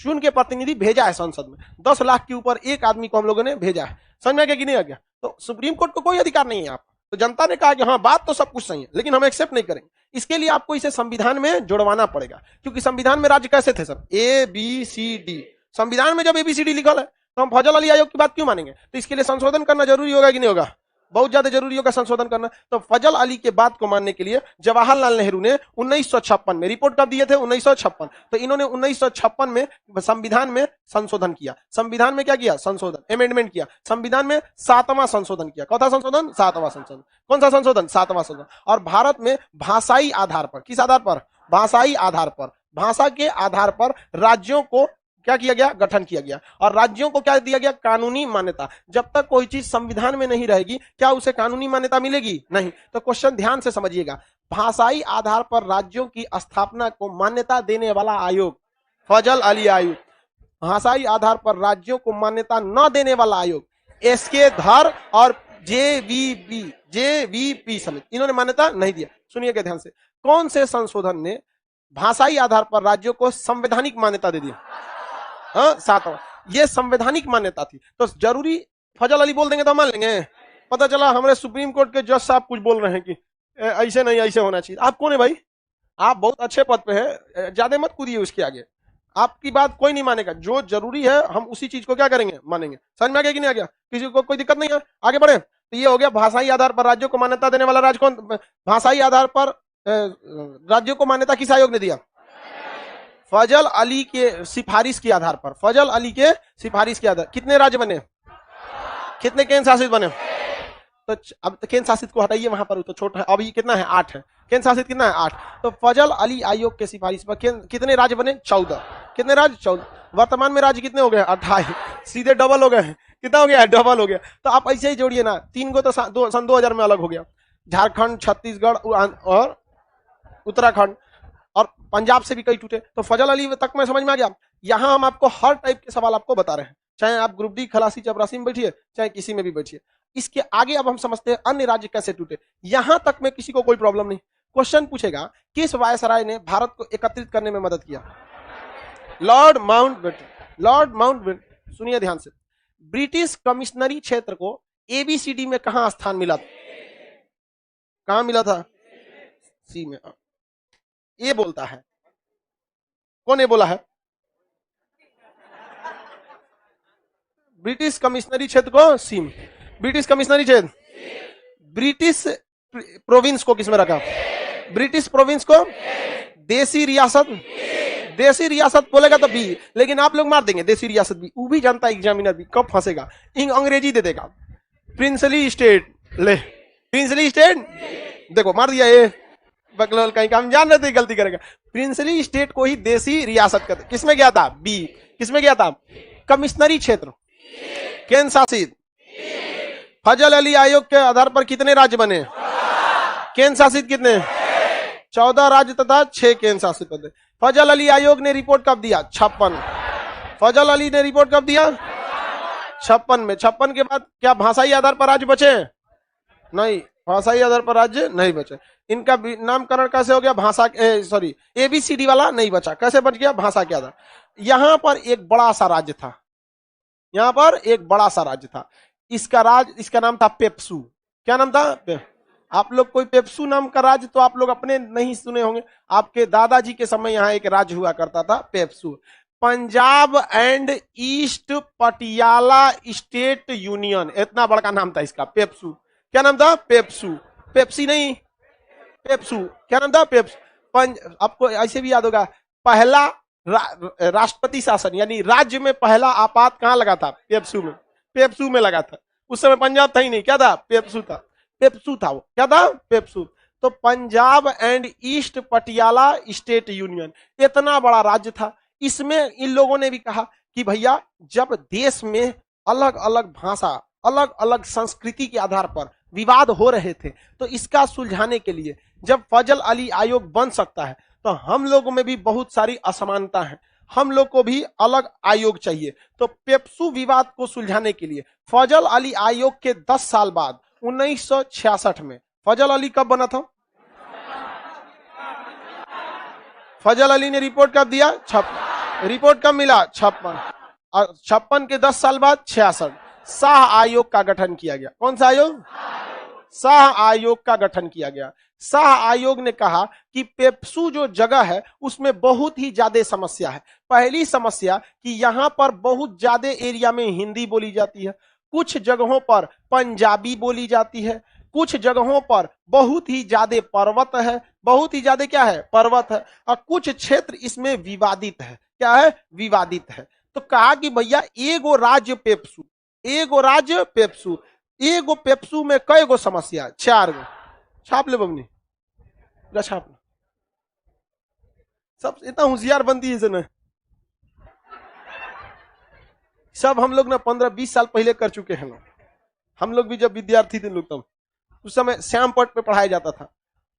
चुन के प्रतिनिधि भेजा है संसद में। 10 लाख के ऊपर एक आदमी को हम लोगों ने भेजा है। समझ में आ गया कि नहीं आ गया? तो सुप्रीम कोर्ट को कोई अधिकार नहीं है। आप तो जनता ने कहा कि हाँ बात तो सब कुछ सही है, लेकिन हम एक्सेप्ट नहीं करेंगे। इसके लिए आपको इसे संविधान में जुड़वाना पड़ेगा, क्योंकि संविधान में राज्य कैसे थे सर? ABCD। संविधान में जब ABCD लिखल है तो हम फजल अली आयोग की बात क्यों मानेंगे? तो इसके लिए संशोधन करना जरूरी होगा कि नहीं होगा? बहुत ज्यादा जरूरी होगा संशोधन करना। तो फजल अली के बात को मानने के लिए जवाहरलाल नेहरू ने 1956 में रिपोर्ट कब दिए थे? 1956। तो इन्होंने 1956 में संविधान में संशोधन किया। संविधान में क्या किया? संशोधन, अमेंडमेंट किया। संविधान में 7वां संशोधन किया। कौन सा संशोधन? 7वां संशोधन। कौन सा संशोधन? 7वां संशोधन। और भारत में भाषाई आधार पर, किस आधार पर? भाषाई आधार पर, भाषा के आधार पर राज्यों को क्या किया गया? गठन किया गया। और राज्यों को क्या दिया गया? कानूनी मान्यता। जब तक कोई चीज संविधान में नहीं रहेगी, क्या उसे कानूनी मान्यता मिलेगी? नहीं। तो क्वेश्चन ध्यान से समझिएगा, भाषाई आधार पर राज्यों की स्थापना को मान्यता देने वाला आयोग फजल अली आयोग। भाषाई आधार पर राज्यों को मान्यता न देने वाला आयोग SK धर और JVP समिति, इन्होंने मान्यता नहीं दिया। सुनिएगा ध्यान से, कौन से संशोधन ने भाषाई आधार पर राज्यों को संवैधानिक मान्यता दे दिया? 7वां। ये संवैधानिक मान्यता थी। तो जरूरी फजल अली बोल देंगे तो मान लेंगे? पता चला हमारे सुप्रीम कोर्ट के जज साहब कुछ बोल रहे हैं कि ऐसे नहीं ऐसे होना चाहिए। आप कौन है भाई? आप बहुत अच्छे पद पे है, ज्यादा मत कूदिए उसके आगे। आपकी बात कोई नहीं मानेगा। जो जरूरी है हम उसी चीज को क्या करेंगे? मानेंगे। समझ में आ गया कि नहीं आ गया? किसी को कोई दिक्कत नहीं है? आगे बढ़े। तो ये हो गया भाषाई आधार पर राज्यों को मान्यता देने वाला राज्य कौन? भाषाई आधार पर राज्यों को मान्यता किस आयोग ने दिया? फजल अली के सिफारिश के आधार पर। फजल अली के सिफारिश के आधार। कितने राज्य बने? कितने केंद्र शासित बने? तो अब केंद्र शासित को हटाइए, वहां पर तो छोटा है। अभी कितना है? 8 है। केंद्र शासित कितना है? 8। तो फजल अली आयोग के सिफारिश पर कितने राज्य बने? 14। कितने राज्य? 14। वर्तमान में राज्य कितने हो गए? 28। सीधे डबल हो गए हैं। कितना हो गया? डबल हो गया। तो आप ऐसे ही जोड़िए ना, 3 गो तो सन 2000 में अलग हो गया। झारखंड, छत्तीसगढ़ और उत्तराखंड, और पंजाब से भी कई टूटे। तो फजल अली तक में समझ में आ गया। यहां हम आपको हर टाइप के सवाल आपको बता रहे हैं, चाहे आप ग्रुप डी खलासी चपरासी में बैठिए, चाहे किसी में भी बैठिए। इसके आगे अब हम समझते हैं अन्य राज्य कैसे टूटे। यहां तक में किसी को कोई प्रॉब्लम नहीं। क्वेश्चन पूछेगा, किस वायसराय ने भारत को एकत्रित करने में मदद किया? Lord Mountbatten. Lord Mountbatten. सुनिए ध्यान से, ब्रिटिश कमिश्नरी क्षेत्र को ABCD में कहां स्थान मिला था? कहां मिला था? सी में। ये बोलता है, कौन ये बोला है? ब्रिटिश कमिश्नरी क्षेत्र को सी में। ब्रिटिश कमिश्नरी क्षेत्र, ब्रिटिश प्रोविंस को किसमें रखा? ब्रिटिश प्रोविंस को देसी रियासत, देसी रियासत बोलेगा तो बी, लेकिन आप लोग मार देंगे देसी रियासत बी, वो भी जानता है एग्जामिनर भी कब फंसेगा, अंग्रेजी दे देगा। प्रिंसली स्टेट, ले प्रिंसली स्टेट, देखो मार दिया ये बकलोल कहीं का, हम जान रहे थे गलती करेगा। प्रिंसली स्टेट को ही देसी रियासत कहते। किसमें गया था? बी। किसमें गया था? कमिश्नरी क्षेत्र, केंद्र शासित। फजल अली आयोग के आधार पर कितने राज्य बने? केंद्र शासित कितने? 14 राज्य तथा 6 केंद्र शासित प्रदेश। फजल अली आयोग ने रिपोर्ट कब दिया? 56। फजल अली ने रिपोर्ट कब दिया? 56 में। 56 के बाद क्या भाषाई आधार पर राज्य बचे? नहीं, भाषाई आधार पर राज्य नहीं बचे। इनका नामकरण कैसे हो गया? भाषा सॉरी ABCD वाला नहीं बचा, कैसे बच गया? भाषा के आधार। यहां पर एक बड़ा सा राज्य था, यहां पर एक बड़ा सा राज्य था, इसका नाम था पेप्सू। क्या नाम था? आप लोग कोई पेप्सू नाम का राज्य तो आप लोग अपने नहीं सुने होंगे, आपके दादाजी के समय यहाँ एक राज्य हुआ करता था PEPSU. Punjab and east Patiala state union, इतना बड़ा नाम था इसका, पेप्सू। क्या नाम था? पेप्सू। पेप्सी नहीं, पेप्सू। क्या नाम था? पेप्सू। आपको ऐसे भी याद होगा, पहला राष्ट्रपति शासन यानी राज्य में पहला आपात कहां लगा था? पेप्सू में। पेप्सू में लगा था। उस समय पंजाब था ही नहीं, क्या था? पेप्सू था। पेप्सू था वो, क्या था? पेप्सू। तो Punjab and east Patiala state union इतना बड़ा राज्य था। इसमें इन लोगों ने भी कहा कि भैया जब देश में अलग अलग भाषा, अलग अलग संस्कृति के आधार पर विवाद हो रहे थे, तो इसका सुलझाने के लिए जब फजल अली आयोग बन सकता है तो हम लोगों में भी बहुत सारी असमानता है, हम लोग को भी अलग आयोग चाहिए। तो पेप्सू विवाद को सुलझाने के लिए फजल अली आयोग के 10 साल बाद 1966 में, फजल अली कब बना था? फजल अली ने रिपोर्ट कब दिया? 56। रिपोर्ट कब मिला? 56। और 56 के 10 साल बाद 66 शाह आयोग का गठन किया गया। कौन सा आयोग? शाह आयोग का गठन किया गया। शाह आयोग ने कहा कि पेप्सू जो जगह है उसमें बहुत ही ज्यादा समस्या है। पहली समस्या कि यहां पर बहुत ज्यादा एरिया में हिंदी बोली जाती है, कुछ जगहों पर पंजाबी बोली जाती है, कुछ जगहों पर बहुत ही ज्यादा पर्वत है, बहुत ही ज्यादा क्या है? पर्वत है, और कुछ क्षेत्र इसमें विवादित है। क्या है? विवादित है। तो कहा कि भैया एगो राज्य पेप्सू, एगो राज्य पेप्सू, एगो पेप्सू में कई गो समस्या? 4 गो। छाप ले बमनी, छाप ले। सब इतना होशियार बनती है ना, सब हम लोग ना 15-20 साल पहले कर चुके हैं लोग। हम लोग भी जब विद्यार्थी थे लोग, तब उस समय श्यामपट पे पढ़ाया जाता था,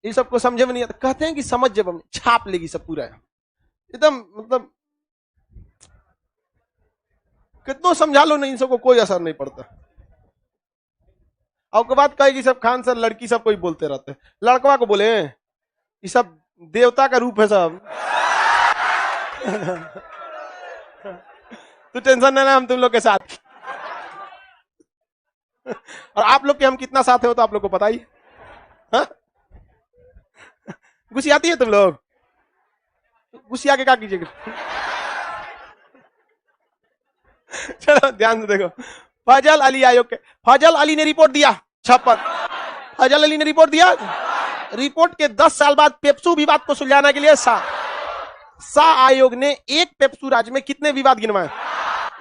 ये सबको समझे में नहीं आता। कहते हैं कि समझ जब हमने छाप लेगी सब पूरा एकदम, मतलब कितना समझा लो नहीं, इन सबको कोई असर नहीं पड़ता। और के बाद कहेगी सब खान सर लड़की सब कोई बोलते रहते हैं, लड़कवा को बोले ये सब देवता का रूप है सब। तो टेंशन नहीं, हम तुम लोग के साथ। और आप लोग के हम कितना साथ है वो तो आप लोग को पता ही। गुस्सियाती है तुम लोग, गुस्सिया के क्या कीजिएगा। चलो ध्यान से देखो, फजल अली आयोग के, फजल अली ने रिपोर्ट दिया 56। फजल अली ने रिपोर्ट दिया। रिपोर्ट के 10 साल बाद पेप्सू विवाद को सुलझाने के लिए शाह आयोग ने एक पेप्सू राज्य में कितने विवाद गिनवाए?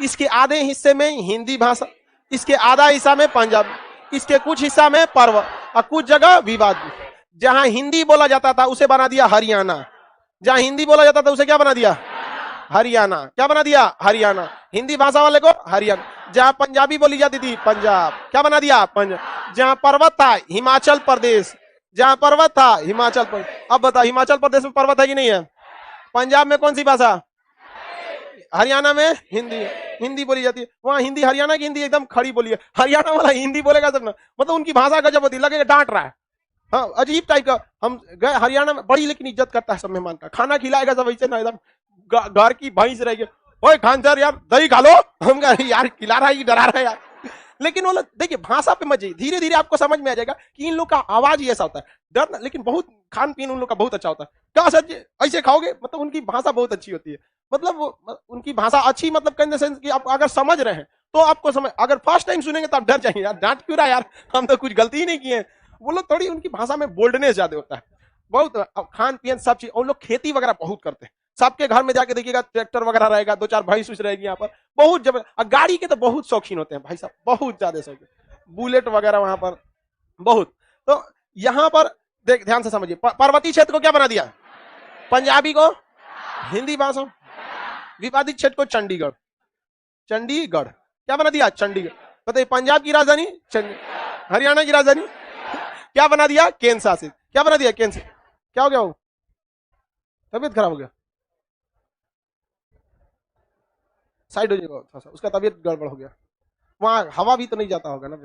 इसके आधे हिस्से में हिंदी भाषा, इसके आधा हिस्सा में पंजाबी, इसके कुछ हिस्सा में पर्व, और कुछ जगह विवाद। जहां हिंदी बोला जाता था उसे बना दिया हरियाणा, जहां हिंदी बोला जाता था उसे क्या बना दिया? हरियाणा। क्या बना दिया? हरियाणा। हिंदी भाषा वाले को हरियाणा। जहां पंजाबी बोली जाती थी पंजाब, क्या बना दिया? पंजाब। जहां पर्वत था हिमाचल प्रदेश, जहां पर्वत था हिमाचल प्रदेश। अब बताओ हिमाचल प्रदेश में पर्वत है कि नहीं है? पंजाब में कौन सी भाषा? हरियाणा में हिंदी, हिंदी बोली जाती है। वहां हिंदी, हरियाणा की हिंदी एकदम खड़ी बोली है, हरियाणा वाला हिंदी बोलेगा सब ना, मतलब उनकी भाषा गजब होती, लगेगा डांट रहा है। हाँ, अजीब टाइप का। हम गए हरियाणा में, बड़ी लेकिन इज्जत करता है सब मेहमान का, खाना खिलाएगा सब ऐसे ना, एकदम घर की भैंस रहेगी। ओए खान सर यार दही खा लो, हम यार खिला रहा है, डरा रहा है यार। लेकिन वो देखिए भाषा पे मजे, धीरे धीरे आपको समझ में आ जाएगा कि इन लोग का आवाज ही ऐसा होता है, डर, लेकिन बहुत खान पीन उन लोग का बहुत अच्छा होता है। क्या सर जी ऐसे खाओगे? मतलब उनकी भाषा बहुत अच्छी होती है, मतलब उनकी भाषा अच्छी, मतलब कहने सेंस कि आप अगर समझ रहे हैं तो आपको समझ, अगर फर्स्ट टाइम सुनेंगे तो आप डर जाएंगे, यार डांट क्यों रहा यार, हम तो कुछ गलती ही नहीं किए। वो लोग थोड़ी, उनकी भाषा में बोल्डनेस ज्यादा होता है बहुत। खान पीन सब चीज, और लोग खेती वगैरह बहुत करते हैं, सबके घर में जाके देखिएगा ट्रैक्टर वगैरह रहेगा, 2-4 भैंस उस रहेगी यहाँ पर, बहुत जबरदस्त। गाड़ी के तो बहुत शौकीन होते हैं भाई साहब, बहुत ज्यादा शौकीन, बुलेट वगैरह वहां पर बहुत। तो यहाँ पर देख ध्यान से समझिए, पर्वतीय क्षेत्र को क्या बना दिया, पंजाबी को हिंदी भाषा, विवादित क्षेत्र को चंडीगढ़, चंडीगढ़ क्या बना दिया, चंडीगढ़। बताइए पंजाब की राजधानी चंडीगढ़, हरियाणा की राजधानी क्या बना दिया, केंद्र शासित। क्या बना दिया, केंद्र। क्या हो गया, वो तबीयत खराब हो गया, साइड हो जाएगा थोड़ा सा, उसका तबीयत गड़बड़ हो गया। वहां हवा भी तो नहीं जाता होगा ना,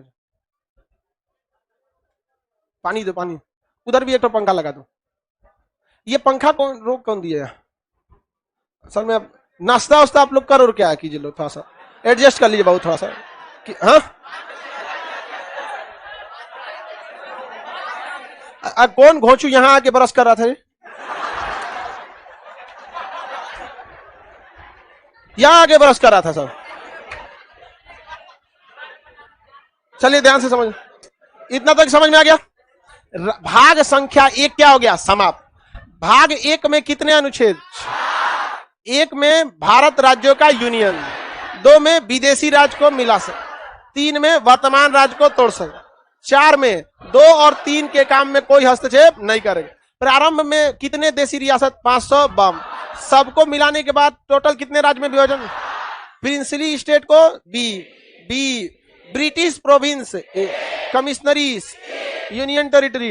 पानी दो पानी, उधर भी एक तो पंखा लगा दो। ये पंखा कौन रोक कौन दिया असल में। अब नाश्ता वास्ता आप लोग करो और क्या कीजिए, लोग थोड़ा सा एडजस्ट कर लीजिए बहुत थोड़ा सा। हाँ कौन घोंचू यहां आके ब्रश कर रहा था, यहां आके ब्रश कर रहा था सब। चलिए ध्यान से समझ, इतना तक समझ में आ गया। भाग संख्या 1 क्या हो गया, समाप्त। भाग 1 में कितने अनुच्छेद, 1 में भारत राज्यों का यूनियन, 2 में विदेशी राज्य को मिला सक, 3 में वर्तमान राज्य को तोड़ सक, 4 में 2 और 3 के काम में कोई हस्तक्षेप नहीं करेगा। प्रारंभ में कितने देशी रियासत, 552, सबको मिलाने के बाद टोटल कितने राज्य में विभाजन, प्रिंसली स्टेट को बी, British province, commissionaries, union territory,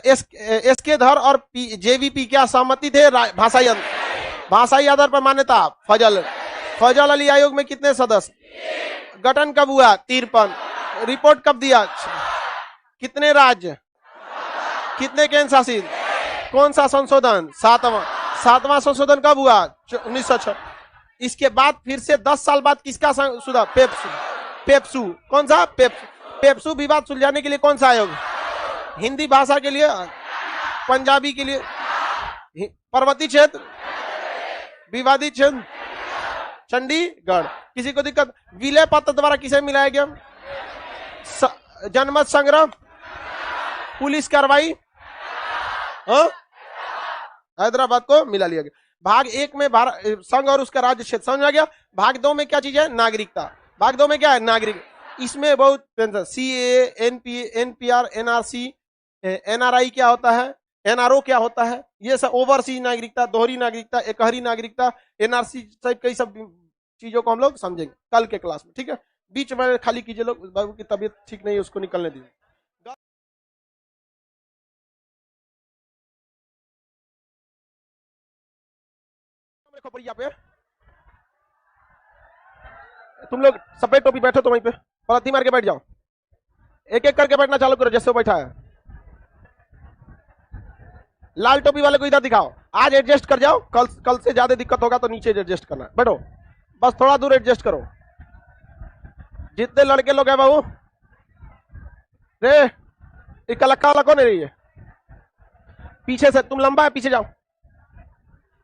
S K Dhar और जेवीपी क्या सहमति थे, भाषाई आधार पर मान्यता, फजल अली आयोग में कितने सदस्य, गठन कब हुआ, 53, रिपोर्ट कब दिया, कितने राज्य, कितने केंद्र शासित, कौन सा संशोधन, 7वां संशोधन कब हुआ, 1906। इसके बाद फिर से 10 साल बाद किसका सुधार, पेप्सू, कौन सा, पेप्सू विवाद सुलझाने के लिए कौन सा आयोग, हिंदी भाषा के लिए, पंजाबी के लिए, पर्वतीय क्षेत्र, विवादित क्षेत्र, चंडीगढ़। किसी को दिक्कत, विलय पत्र द्वारा किसे मिलाया गया, जनमत संग्रह, पुलिस कार्रवाई, हैदराबाद को मिला लिया गया। भाग 1 में भारत संघ और उसका राज्य क्षेत्र समझ आ गया। भाग 2 में क्या चीज है, नागरिकता। भाग 2 में क्या है, नागरिक। इसमें बहुत सीए, एनपीआर, एनआरसी, एनआरआई क्या होता है, एनआरओ क्या होता है, ये सब ओवरसीज नागरिकता, दोहरी नागरिकता, एकहरी नागरिकता, एनआरसी टाइप कई सब चीजों को हम लोग समझेंगे कल के क्लास में, ठीक है। बीच में खाली कीजिए लोग, बाबू की तबीयत ठीक नहीं है, उसको निकलने दीजिए। पे तुम लोग सफेद टोपी बैठो, तो वहीं पे पलथी मार के बैठ जाओ, एक एक करके बैठना चालू करो जैसे वो बैठा है। लाल टोपी वाले को इधर दिखाओ, आज एडजस्ट कर जाओ, कल से ज्यादा दिक्कत होगा तो नीचे एडजस्ट करना, बैठो बस थोड़ा दूर एडजस्ट करो। जितने लड़के लोग हैं बाबू, रे कलक्का वाला कौन है ये, पीछे से तुम लंबा है, पीछे जाओ,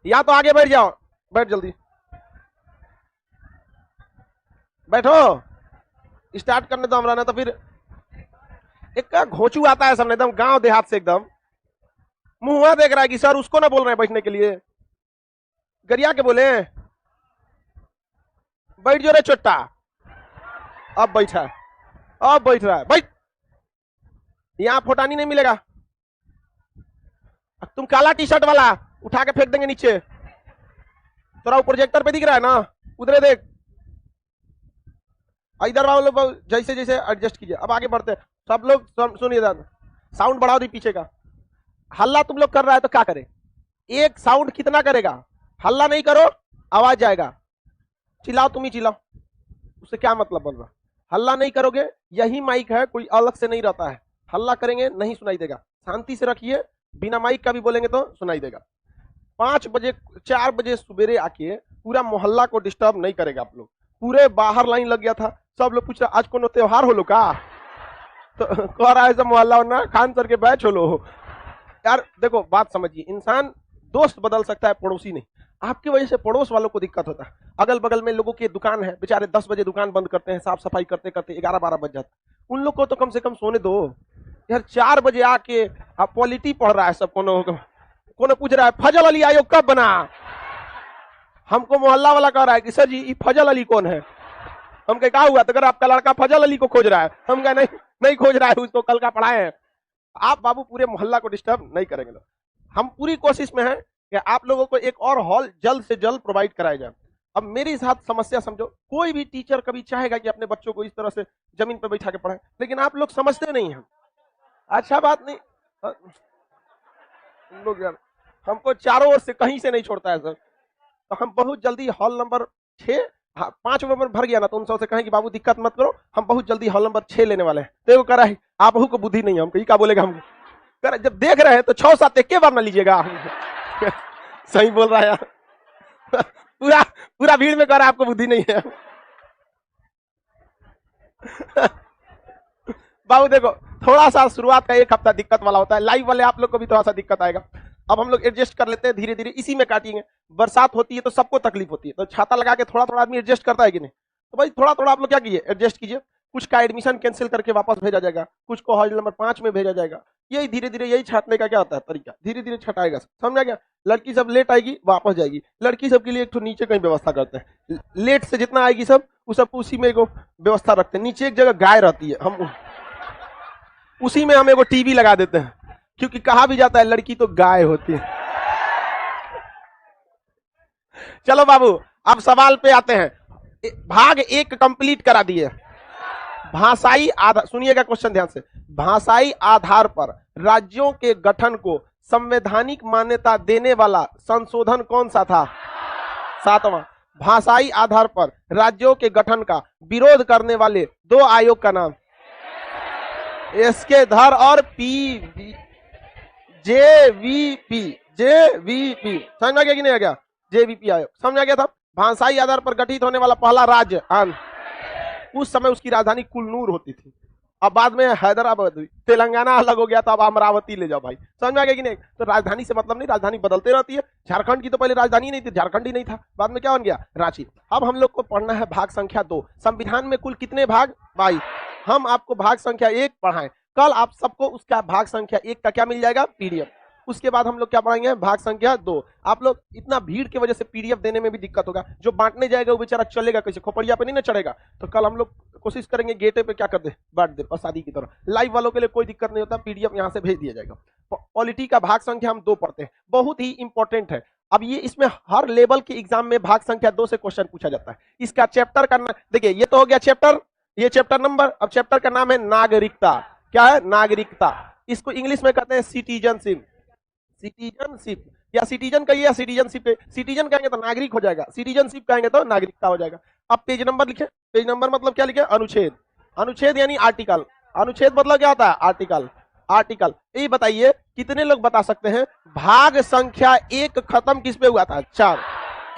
या तो आगे बैठ जाओ, बैठ जल्दी बैठो, स्टार्ट करने दो हमरा, ना तो फिर एक घोंचू आता है सामने एकदम गांव देहात से, एकदम मुंह देख रहा है कि सर उसको ना बोल रहे हैं बैठने के लिए, गरिया के बोले बैठ जो रे चोट्टा, अब बैठा है, अब बैठ रहा है, बैठ, यहां फोटानी नहीं मिलेगा, तुम काला टी शर्ट वाला उठा के फेंक देंगे नीचे, थोड़ा प्रोजेक्टर पे दिख रहा है ना, उधर देख, इधर वाले लोग जैसे जैसे एडजस्ट कीजिए। अब आगे बढ़ते हैं सब लोग, सुनिए साउंड बढ़ाओ दी पीछे का, हल्ला तुम लोग कर रहा है तो क्या करे, एक साउंड कितना करेगा, हल्ला नहीं करो आवाज जाएगा, चिल्लाओ तुम ही चिल्लाओ, उससे क्या मतलब बन रहा, हल्ला नहीं करोगे, यही माइक है, कोई अलग से नहीं रहता है, हल्ला करेंगे नहीं सुनाई देगा, शांति से रखिए, बिना माइक का भी बोलेंगे तो सुनाई देगा। 5 बजे 4 बजे सवेरे आके पूरा मोहल्ला को डिस्टर्ब नहीं करेगा आप लोग, पूरे बाहर लाइन लग गया था, सब लोग पूछ रहे आज कोनो त्योहार हो लो का, तो कह रहा है सब मोहल्ला ना खान सर के बैच हो लो यार। देखो बात समझिए, इंसान दोस्त बदल सकता है, पड़ोसी नहीं। आपकी वजह से पड़ोस वालों को दिक्कत होता है, अगल बगल में लोगों की दुकान है, बेचारे 10 बजे दुकान बंद करते हैं, साफ सफाई करते करते 11-12 बज जाता है, उन लोग को तो कम से कम सोने दो यार। 4 बजे आके आप पॉलिटी पढ़ रहा है सब, कौन पूछ रहा है फजल अली आयोग कब बना? हमको मोहल्ला वाला कह रहा है कि सर जी ये फजल अली कौन है? हम कहे क्या हुआ? तो अगर आपका लड़का फजल अली को खोज रहा है। हम कहे नहीं नहीं खोज रहा है, उसको कल का पढ़ाए हैं। आप बाबू पूरे मोहल्ला को डिस्टर्ब नहीं करेंगे लोग। हम पूरी कोशिश में हैं कि आप लोगों को एक और हॉल जल्द से जल्द प्रोवाइड कराया जाए। अब मेरी साथ समस्या समझो, कोई भी टीचर कभी चाहेगा कि अपने बच्चों को इस तरह से जमीन पर बैठा के पढ़ाए, लेकिन आप लोग समझते नहीं हैं। अच्छा बात नहीं, लोग यार हमको चारों ओर से कहीं से नहीं छोड़ता है सर। तो हम बहुत जल्दी हॉल नंबर 6, 5 नंबर भर गया ना, तो उनसे कहें कि बाबू दिक्कत मत करो, हम बहुत जल्दी हॉल नंबर 6 लेने वाले हैं। तो वो कह रहा है आप को बुद्धि नहीं है। हम क्या बोलेगा? हम जब देख रहे हैं तो 6-7 एक के बार ना लीजिएगा। सही बोल रहा है यार। पूरा पूरा भीड़ में कह रहा है आपको बुद्धि नहीं है। बाबू देखो, थोड़ा सा शुरुआत का 1 हफ्ता दिक्कत वाला होता है, लाइव वाले आप लोग को भी थोड़ा सा दिक्कत आएगा। अब हम लोग एडजस्ट कर लेते हैं धीरे धीरे, इसी में काटेंगे। बरसात होती है तो सबको तकलीफ होती है, तो छाता लगा के थोड़ा थोड़ा आदमी एडजस्ट करता है कि नहीं? तो भाई थोड़ा थोड़ा आप लोग क्या कीजिए, एडजस्ट कीजिए। कुछ का एडमिशन कैंसिल करके वापस भेजा जाएगा, कुछ को हॉल नंबर 5 में भेजा जाएगा। यही धीरे धीरे, यही छाटने का क्या होता है तरीका, धीरे धीरे छटाएगा। समझा गया? लड़की सब लेट आएगी वापस जाएगी, लड़की सब के लिए एक तो नीचे कहीं व्यवस्था करते हैं। लेट से जितना आएगी सब, उस सब उसी में एगो व्यवस्था रखते हैं। नीचे एक जगह गाय रहती है, हम उसी में हम एगो टीवी लगा देते हैं, क्योंकि कहा भी जाता है लड़की तो गाय होती है। चलो बाबू, अब सवाल पे आते हैं। भाग 1 कंप्लीट करा दिए। भाषाई आधार, सुनिएगा क्वेश्चन ध्यान से। भाषाई आधार पर राज्यों के गठन को संवैधानिक मान्यता देने वाला संशोधन कौन सा था? 7वां। भाषाई आधार पर राज्यों के गठन का विरोध करने वाले 2 आयोग का नाम? एसके धर और जेवीपी। समझ में गया कि नहीं आ गया? जेवीपी आयोग समझ में गया था। भाषाई आधार पर गठित होने वाला पहला राज्य उस समय उसकी राजधानी कुल्लूर होती थी। अब बाद में हैदराबाद हुई, तेलंगाना अलग हो गया, तो अब अमरावती ले जाओ भाई। समझ में आ गया कि नहीं? तो राजधानी से मतलब नहीं, राजधानी बदलते रहती है। झारखंड की तो पहले राजधानी नहीं थी, झारखंड ही नहीं था, बाद में क्या बन गया? रांची। अब हम लोग को पढ़ना है भाग संख्या 2। संविधान में कुल कितने भाग? 22। हम आपको भाग संख्या 1 पढ़ाएं। कल आप सबको उसका भाग संख्या 1 का क्या मिल जाएगा? पीडीएफ। उसके बाद हम लोग क्या पढ़ाएंगे? भाग संख्या 2। आप लोग इतना भीड़ की वजह से पीडीएफ देने में भी दिक्कत होगा। जो बांटने जाएगा वो बेचारा चलेगा कैसे? खोपड़िया पे नहीं ना चढ़ेगा। तो कल हम लोग कोशिश करेंगे गेटे पे क्या कर दे, बांट दे, प्रसादी की तरह। लाइव वालों के लिए कोई दिक्कत नहीं होता, पीडीएफ यहाँ से भेज दिया जाएगा। पॉलिटी का भाग संख्या हम 2 पढ़ते हैं, बहुत ही इंपॉर्टेंट है। अब ये इसमें हर लेवल के एग्जाम में भाग संख्या 2 से क्वेश्चन पूछा जाता है। इसका चैप्टर का देखिए, ये तो हो गया चैप्टर, ये चैप्टर नंबर। अब चैप्टर का नाम है नागरिकता। क्या है? नागरिकता। इसको इंग्लिश में कहते हैं सिटीजनशिप। सिटीजनशिप या सिटीजन कहिए या सिटीजनशिप। सिटीजन कहेंगे तो नागरिक हो जाएगा, सिटीजनशिप कहेंगे तो नागरिकता हो जाएगा। अब पेज नंबर लिखे। पेज नंबर मतलब क्या लिखे? अनुच्छेद। अनुच्छेद यानी आर्टिकल। अनुच्छेद मतलब क्या होता है? आर्टिकल। आर्टिकल। ये बताइए कितने लोग बता सकते हैं भाग संख्या 1 खत्म किस पे हुआ था? 4।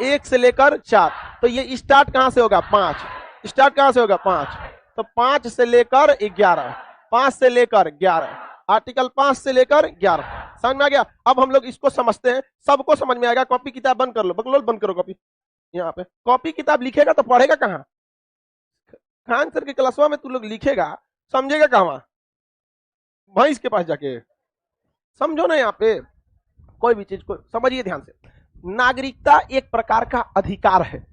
1 से लेकर 4। तो ये स्टार्ट कहां से होगा? 5। स्टार्ट कहां से होगा? 5। तो 5 से लेकर 11, 5 से लेकर 11, आर्टिकल 5 से लेकर 11। समझ में आ गया? अब हम लोग इसको समझते हैं, सबको समझ में आएगा। कॉपी किताब बंद कर लो, बकलोल बंद करो कॉपी। यहाँ पे कॉपी किताब लिखेगा तो पढ़ेगा कहाँ? खान सर के क्लासवा में तू लोग लिखेगा, समझेगा कहाँ? भैंस के पास जाके समझो ना। यहाँ पे कोई भी चीज को समझिए ध्यान से। नागरिकता एक प्रकार का अधिकार है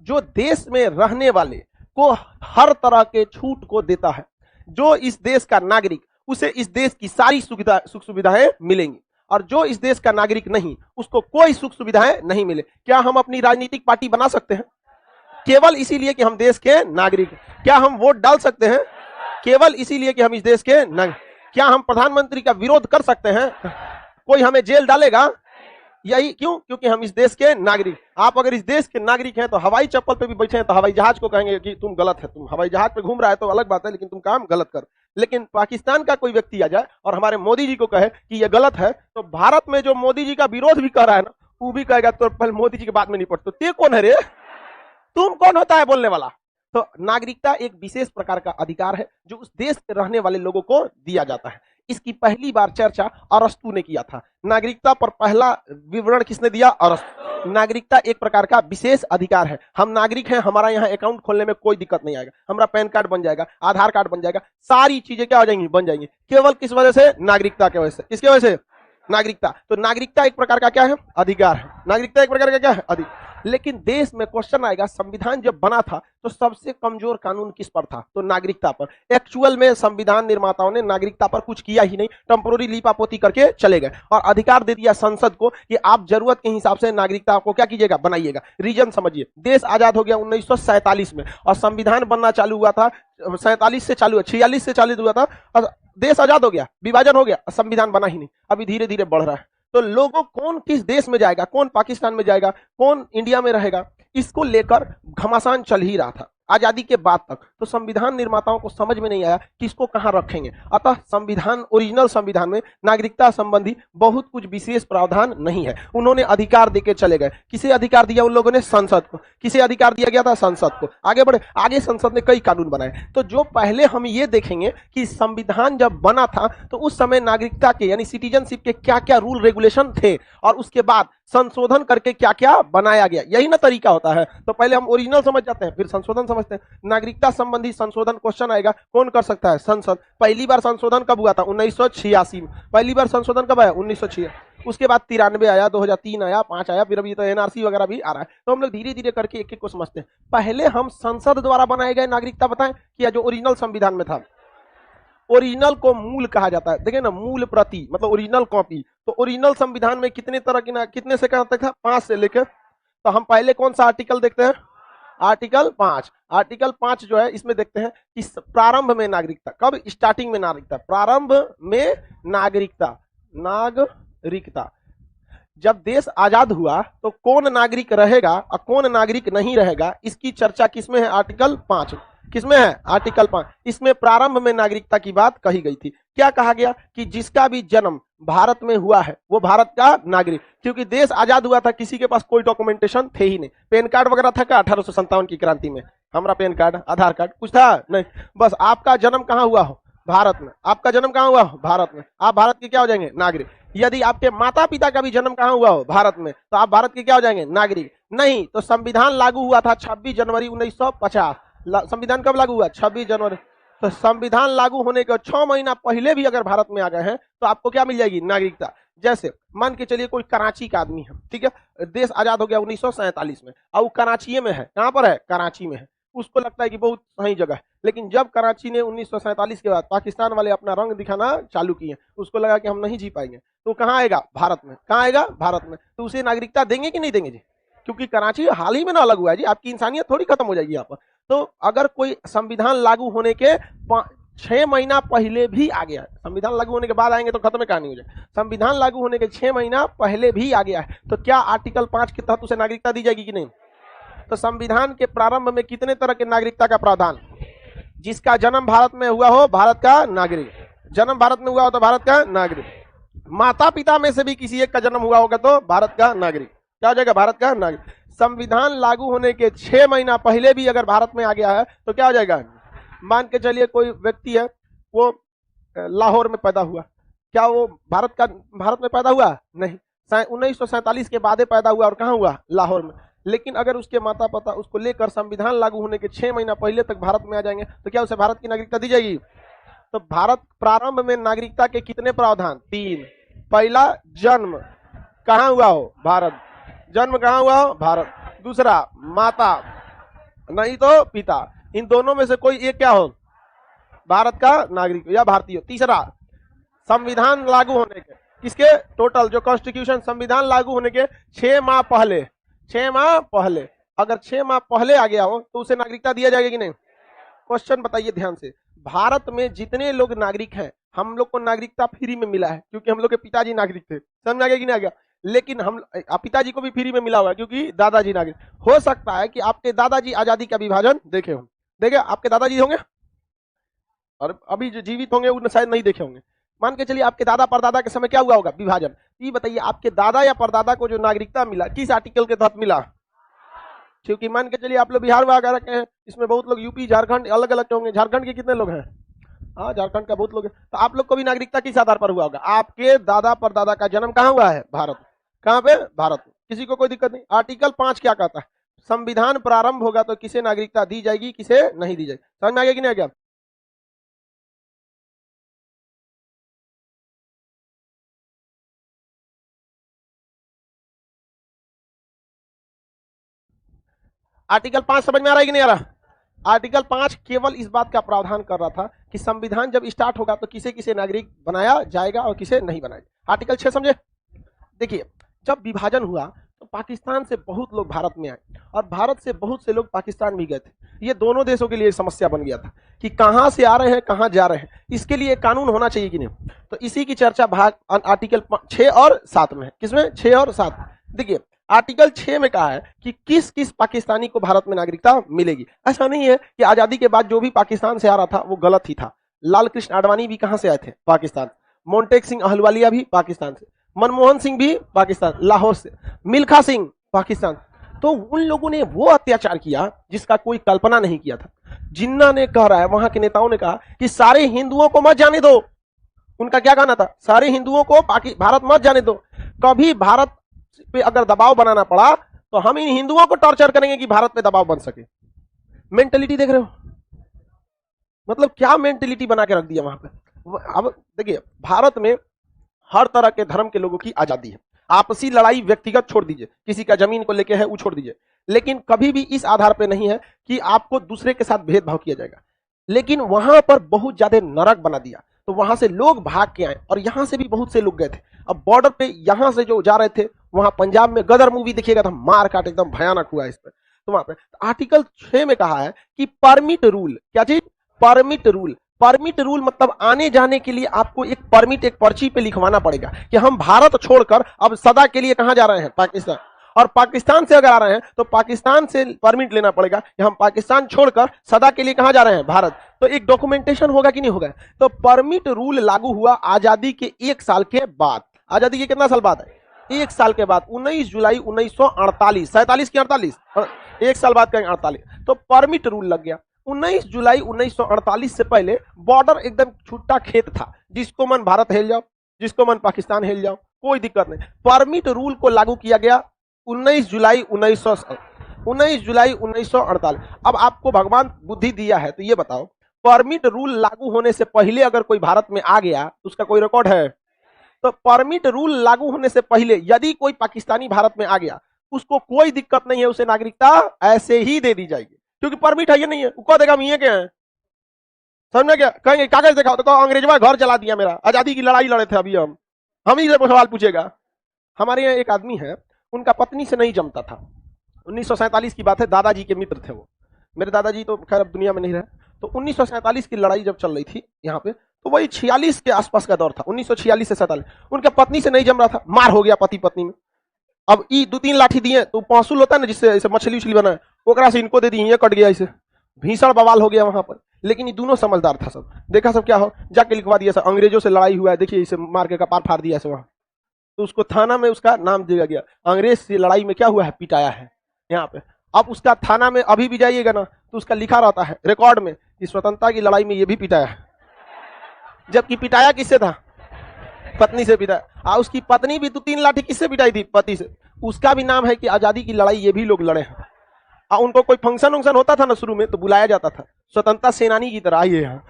जो देश में रहने वाले को हर तरह के छूट को देता है। जो इस देश का नागरिक, उसे इस देश की सारी सुख सुविधाएं मिलेंगी, और जो इस देश का नागरिक नहीं, उसको कोई सुख सुविधाएं नहीं मिले। क्या हम अपनी राजनीतिक पार्टी बना सकते हैं? केवल इसीलिए कि हम देश के नागरिक। क्या हम वोट डाल सकते हैं? केवल इसीलिए कि हम इस देश के नागरिक। क्या हम प्रधानमंत्री का विरोध कर सकते हैं? कोई हमें जेल डालेगा? यही क्यों? क्योंकि हम इस देश के नागरिक। आप अगर इस देश के नागरिक हैं तो हवाई चप्पल पे भी बैठे हैं तो हवाई जहाज को कहेंगे कि तुम गलत है, तुम हवाई जहाज पे घूम रहा है तो अलग बात है, लेकिन तुम काम गलत कर। लेकिन पाकिस्तान का कोई व्यक्ति आ जाए और हमारे मोदी जी को कहे कि ये गलत है, तो भारत में जो मोदी जी का विरोध भी कर रहा है ना, वो भी कहेगा तो पहले मोदी जी के बाद में नहीं पढ़ते। ते कौन है रे? तुम कौन होता है बोलने वाला? तो नागरिकता एक विशेष प्रकार का अधिकार है जो उस देश के रहने वाले लोगों को दिया जाता है। इसकी पहली बार चर्चा अरस्तु ने किया था। नागरिकता पर पहला विवरण किसने दिया? अरस्तु। नागरिकता एक प्रकार का विशेश अधिकार है। हम नागरिक हैं, हमारा यहाँ अकाउंट खोलने में कोई दिक्कत नहीं आएगा, हमारा पैन कार्ड बन जाएगा, आधार कार्ड बन जाएगा, सारी चीजें क्या हो जाएंगी? बन जाएंगी। केवल किस वजह से? नागरिकता की वजह से। किसकी वजह से? नागरिकता। तो नागरिकता एक प्रकार का क्या है? अधिकार है। नागरिकता एक प्रकार का क्या है? अधिकार। लेकिन देश में क्वेश्चन आएगा, संविधान जब बना था तो सबसे कमजोर कानून किस पर था? तो नागरिकता पर। एक्चुअल में संविधान निर्माताओं ने नागरिकता पर कुछ किया ही नहीं, टेम्पोररी लीपापोती करके चले गए और अधिकार दे दिया संसद को कि आप जरूरत के हिसाब से नागरिकता को क्या कीजिएगा? बनाइएगा। रीजन समझिए, देश आजाद हो गया 1947 में और संविधान बनना चालू हुआ था 47 से चालू, 46 से चालू हुआ था और देश आजाद हो गया, विभाजन हो गया, संविधान बना ही नहीं। अभी धीरे धीरे बढ़ रहा है। तो लोगों कौन किस देश में जाएगा, कौन पाकिस्तान में जाएगा, कौन इंडिया में रहेगा, इसको लेकर घमासान चल ही रहा था आजादी के बाद तक। तो संविधान निर्माताओं को समझ में नहीं आया कि इसको कहां रखेंगे। अतः संविधान, ओरिजिनल संविधान में नागरिकता संबंधी बहुत कुछ विशेष प्रावधान नहीं है। उन्होंने अधिकार देके चले गए। किसे अधिकार दिया उन लोगों ने? संसद को। किसे अधिकार दिया गया था? संसद को। आगे बढ़े, आगे संसद ने कई कानून बनाए। तो जो पहले हम ये देखेंगे कि संविधान जब बना था तो उस समय नागरिकता के यानी सिटीजनशिप के क्या क्या रूल रेगुलेशन थे और उसके बाद संशोधन करके क्या क्या बनाया गया। यही ना तरीका होता है। तो पहले हम ओरिजिनल समझ जाते हैं, फिर संशोधन समझते हैं। नागरिकता संबंधी संशोधन क्वेश्चन आएगा, कौन कर सकता है? संसद। पहली बार संशोधन कब हुआ था? 1986 में। पहली बार संशोधन कब आया? 1986। उसके बाद 93 आया, 2003 आया, 5 आया, फिर अभी तो एनआरसी वगैरह भी आ रहा है। तो हम लोग धीरे धीरे करके एक एक को समझते हैं। पहले हम संसद द्वारा बनाए गए नागरिकता बताएं कि जो ओरिजिनल संविधान में था। ओरिजिनल को मूल कहा जाता है। देखिए ना, मूल प्रति मतलब ओरिजिनल कॉपी। तो ओरिजिनल संविधान में कितने तरह की कितने से कहता था? 5 से लेकर। तो हम पहले कौन सा आर्टिकल देखते हैं? आर्टिकल 5। आर्टिकल 5 जो है इसमें देखते हैं कि प्रारंभ में नागरिकता। कब? स्टार्टिंग में नागरिकता, प्रारंभ में नागरिकता। नागरिकता जब देश आजाद हुआ तो कौन नागरिक रहेगा और कौन नागरिक नहीं रहेगा, इसकी चर्चा किसमें है? आर्टिकल 5। किसमें है? आर्टिकल 5। इसमें प्रारंभ में नागरिकता की बात कही गई थी। क्या कहा गया कि जिसका भी जन्म भारत में हुआ है वो भारत का नागरिक। क्योंकि देश आजाद हुआ था, किसी के पास कोई डॉक्यूमेंटेशन थे ही नहीं। पैन कार्ड वगैरह था क्या 1857 की क्रांति में? हमारा पैन कार्ड, आधार कार्ड कुछ था नहीं। बस आपका जन्म कहां हुआ हो? भारत में। आपका जन्म कहां हुआ हो? भारत में। आप भारत के क्या हो जाएंगे? नागरिक। यदि आपके माता पिता का भी जन्म कहां हुआ हो? भारत में, तो आप भारत के क्या हो जाएंगे? नागरिक। नहीं तो संविधान लागू हुआ था 26 जनवरी 1950। संविधान कब लागू हुआ? 26 जनवरी। तो संविधान लागू होने के 6 महीना पहले भी अगर भारत में आ गए हैं तो आपको क्या मिल जाएगी? नागरिकता। जैसे मान के चलिए कोई कराची का आदमी है, ठीक है, देश आजाद हो गया 1947 में और वो कराची में है। कहां पर है? कराची में है। उसको लगता है कि बहुत सही जगह है, लेकिन जब कराची ने 1947 के बाद पाकिस्तान वाले अपना रंग दिखाना चालू किए, उसको लगा कि हम नहीं जी पाएंगे, तो कहां आएगा? भारत में। कहां आएगा? भारत में। तो उसे नागरिकता देंगे कि नहीं देंगे जी? क्योंकि कराची हाल ही में ना अलग हुआ है जी, आपकी इंसानियत थोड़ी खत्म हो जाएगी यहाँ पर। तो अगर कोई संविधान लागू होने के 6 महीना पहले भी आ गया है, संविधान लागू होने के बाद आएंगे तो खत्म कहानी हो जाए, संविधान लागू होने के 6 महीना पहले भी आ गया है, तो क्या आर्टिकल 5 के तहत उसे नागरिकता दी जाएगी कि नहीं? तो संविधान के प्रारंभ में कितने तरह के नागरिकता का प्रावधान? जिसका जन्म भारत में हुआ हो भारत का नागरिक। जन्म भारत में हुआ हो तो भारत का नागरिक। माता पिता में से भी किसी एक का जन्म हुआ होगा तो भारत का नागरिक। क्या हो जाएगा? भारत का नागरिक। संविधान लागू होने के 6 महीना पहले भी अगर भारत में आ गया है तो क्या हो जाएगा? मान के चलिए कोई व्यक्ति है, वो लाहौर में पैदा हुआ, क्या वो भारत में पैदा हुआ? नहीं, 1947 के बाद पैदा हुआ और कहाँ हुआ? लाहौर में। लेकिन अगर उसके माता पिता उसको लेकर संविधान लागू होने के 6 महीना पहले तक भारत में आ जाएंगे तो क्या उसे भारत की नागरिकता दी जाएगी? तो भारत प्रारंभ में नागरिकता के कितने प्रावधान? 3। पहला, जन्म कहाँ हुआ हो? भारत। जन्म कहाँ हुआ हो? भारत। दूसरा, माता नहीं तो पिता, इन दोनों में से कोई एक क्या हो? भारत का नागरिक या भारतीय हो। तीसरा, संविधान लागू होने के किसके? टोटल जो कॉन्स्टिट्यूशन, संविधान लागू होने के 6 माह पहले, 6 माह पहले, अगर 6 माह पहले आ गया हो तो उसे नागरिकता दिया जाएगा कि नहीं? क्वेश्चन बताइए ध्यान से। भारत में जितने लोग नागरिक हैं, हम लोग को नागरिकता फ्री में मिला है क्योंकि हम लोग के पिताजी नागरिक थे। समझ आ गया कि नहीं आ गया? लेकिन हम पिताजी को भी फ्री में मिला हुआ है क्योंकि दादाजी नागरिक। हो सकता है कि आपके दादाजी आजादी का विभाजन देखे हों। देखे आपके दादाजी होंगे और अभी जो जीवित होंगे उन शायद नहीं देखे होंगे। मान के चलिए आपके दादा परदादा के समय क्या हुआ होगा? विभाजन। ये बताइए आपके दादा या परदादा को जो नागरिकता मिला किस आर्टिकल के तहत मिला? क्योंकि मान के चलिए आप लोग बिहार वगैरह के हैं, इसमें बहुत लोग यूपी झारखंड अलग अलग के होंगे। झारखंड के कितने लोग हैं? हाँ, झारखंड का बहुत लोग है। तो आप लोग को भी नागरिकता किस आधार पर हुआ होगा? आपके दादा परदादा का जन्म कहाँ हुआ है? भारत। कहाँ पे? भारत। किसी को कोई दिक्कत नहीं। आर्टिकल 5 क्या कहता है? संविधान प्रारंभ होगा तो किसे नागरिकता दी जाएगी, किसे नहीं दी जाएगी। समझ में आ गया कि नहीं आ गया? आर्टिकल 5 समझ में आ रहा है कि नहीं आ रहा? आर्टिकल 5 केवल इस बात का प्रावधान कर रहा था कि संविधान जब स्टार्ट होगा तो किसे किसे नागरिक बनाया जाएगा और किसे नहीं बनाया। आर्टिकल 6 समझे? देखिए, जब विभाजन हुआ तो पाकिस्तान से बहुत लोग भारत में आए और भारत से बहुत से लोग पाकिस्तान भी गए थे। ये दोनों देशों के लिए समस्या बन गया था कि कहां से आ रहे हैं, कहां जा रहे हैं। इसके लिए एक कानून होना चाहिए कि नहीं? तो इसी की चर्चा भाग आर्टिकल 6 और 7 में है। किसमें? 6 और 7। देखिए, आर्टिकल 6 में कहा है कि किस किस पाकिस्तानी को भारत में नागरिकता मिलेगी। ऐसा नहीं है कि आजादी के बाद जो भी पाकिस्तान से आ रहा था वो गलत ही था। लाल कृष्ण आडवाणी भी कहां से आए थे? पाकिस्तान। मोन्टेक सिंह अहलुवालिया भी पाकिस्तान से। मनमोहन सिंह भी पाकिस्तान, लाहौर से। मिल्खा सिंह पाकिस्तान। तो उन लोगों ने वो अत्याचार किया जिसका कोई कल्पना नहीं किया था। जिन्ना ने कह रहा है, वहां के नेताओं ने कहा कि सारे हिंदुओं को मत जाने दो। उनका क्या कहना था? सारे हिंदुओं को भारत मत जाने दो। कभी भारत पे अगर दबाव बनाना पड़ा तो हम इन हिंदुओं को टॉर्चर करेंगे कि भारत पे दबाव बन सके। मेंटेलिटी देख रहे हो? मतलब क्या मेंटेलिटी बना के रख दिया वहां पे। अब देखिए, भारत में हर तरह के धर्म के लोगों की आजादी है। आपसी लड़ाई व्यक्तिगत छोड़ दीजिए, किसी का जमीन को लेके है वो छोड़ दीजिए, लेकिन कभी भी इस आधार पे नहीं है कि आपको दूसरे के साथ भेदभाव किया जाएगा। लेकिन वहां पर बहुत ज्यादा नरक बना दिया, तो वहां से लोग भाग के आए और यहां से भी बहुत से लोग गए थे। अब बॉर्डर पे यहां से जो जा रहे थे, वहां पंजाब में गदर मूवी देखिएगा तो मार काट एकदम भयानक हुआ इस पर। तो वहां पे आर्टिकल 6 में कहा है कि परमिट रूल, क्या चीज? Permit rule. परमिट रूल मतलब आने जाने के लिए आपको एक परमिट, एक पर्ची पे लिखवाना पड़ेगा कि हम भारत छोड़कर अब सदा के लिए कहां जा रहे हैं? पाकिस्तान। और पाकिस्तान से अगर आ रहे हैं तो पाकिस्तान से परमिट लेना पड़ेगा कि हम पाकिस्तान छोड़कर सदा के लिए कहां जा रहे हैं? भारत। तो एक डॉक्यूमेंटेशन होगा कि नहीं होगा? तो परमिट रूल लागू हुआ आजादी के 1 साल के बाद। आजादी के कितना साल बाद है? 1 साल के बाद, 19 जुलाई 1948। 47 की 48, 1 साल बाद कहेंगे 48। तो परमिट रूल लग गया। 19 जुलाई 1948 से पहले बॉर्डर एकदम छुट्टा खेत था, जिसको मन भारत हेल जाओ, जिसको मन पाकिस्तान हेल जाओ, कोई दिक्कत नहीं। परमिट रूल को लागू किया गया 19 जुलाई 1948। अब आपको भगवान बुद्धि दिया है तो ये बताओ, परमिट रूल लागू होने से पहले अगर कोई भारत में आ गया तो उसका कोई रिकॉर्ड है? तो परमिट रूल लागू होने से पहले यदि कोई पाकिस्तानी भारत में आ गया, उसको कोई दिक्कत नहीं है, उसे नागरिकता ऐसे ही दे दी जाएगी, क्योंकि परमिट है ये नहीं है। वो कह देगा हम ये क्या है, समझ क्या? कहेंगे कागज दिखाओ तो अंग्रेजवा घर चला दिया मेरा, आजादी की लड़ाई लड़े थे अभी हम ही सवाल पूछेगा। हमारे यहाँ एक आदमी है, उनका पत्नी से नहीं जमता था। 1947 की बात है, दादाजी के मित्र थे वो। मेरे दादाजी तो खैर अब दुनिया में नहीं रहे। तो 1947 की लड़ाई जब चल रही थी यहाँ पे, तो वही 46 के आसपास का दौर था, 1946 से 47। उनके पत्नी से नहीं जम रहा था, मार हो गया पति पत्नी में। अब ई 2-3 लाठी दिए तो पौंसुल होता है ना, जिससे ऐसे मछली उछली बना है, ओकरा से इनको दे दी, ये कट गया, इसे भीषण बवाल हो गया वहां पर। लेकिन ये दोनों समझदार था, सब देखा सब क्या हो, जाके लिखवा दिया सब, अंग्रेजों से लड़ाई हुआ है, देखिए इसे मार के कपार फाड़ दिया ऐसे वहां। तो उसको थाना में उसका नाम दिया गया, अंग्रेज से लड़ाई में क्या हुआ है, पिटाया है यहाँ पे। अब उसका थाना में अभी भी जाइएगा ना तो उसका लिखा रहता है रिकॉर्ड में कि स्वतंत्रता की लड़ाई में ये भी पिटाया है, जबकि पिटाया किससे था? पत्नी से पिटाया। उसकी पत्नी भी 2-3 लाठी किससे पिटाई थी? पति से। उसका भी नाम है कि आजादी की लड़ाई ये भी लोग लड़े हैं। उनको कोई फंक्शन वंक्शन होता था ना शुरू में तो बुलाया जाता था, स्वतंत्रता सेनानी की तरह आइए यहाँ।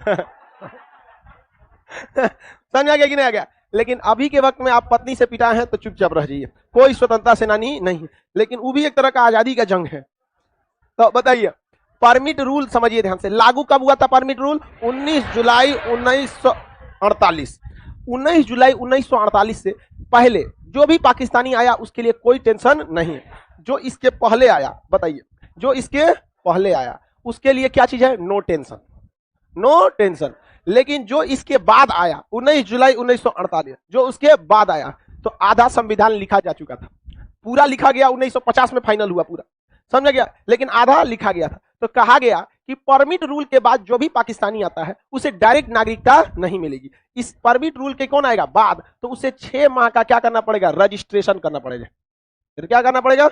समझ आ गया कि नहीं आ गया? लेकिन अभी के वक्त में आप पत्नी से पिटाए हैं तो चुपचाप रह जाइए, कोई स्वतंत्रता सेनानी नहीं। लेकिन वो भी एक तरह का आजादी का जंग है। तो बताइए, परमिट रूल समझिए ध्यान से, लागू कब हुआ था परमिट रूल? 19 जुलाई 1948। 19 जुलाई 1948 से पहले जो भी पाकिस्तानी आया उसके लिए कोई टेंशन नहीं है। जो इसके पहले आया, बताइए, जो इसके पहले आया उसके लिए क्या चीज है? No tension, no tension. लेकिन जो इसके बाद आया 19 जुलाई 1948, जो उसके बाद आया, तो आधा संविधान लिखा जा चुका था, पूरा लिखा गया 1950 में फाइनल हुआ पूरा, समझ गया? लेकिन आधा लिखा गया था। तो कहा गया कि परमिट रूल के बाद जो भी पाकिस्तानी आता है उसे डायरेक्ट नागरिकता नहीं मिलेगी। इस परमिट रूल के कौन आएगा? बाद। तो उसे 6 माह का क्या करना पड़ेगा? रजिस्ट्रेशन करना पड़ेगा। फिर क्या करना पड़ेगा?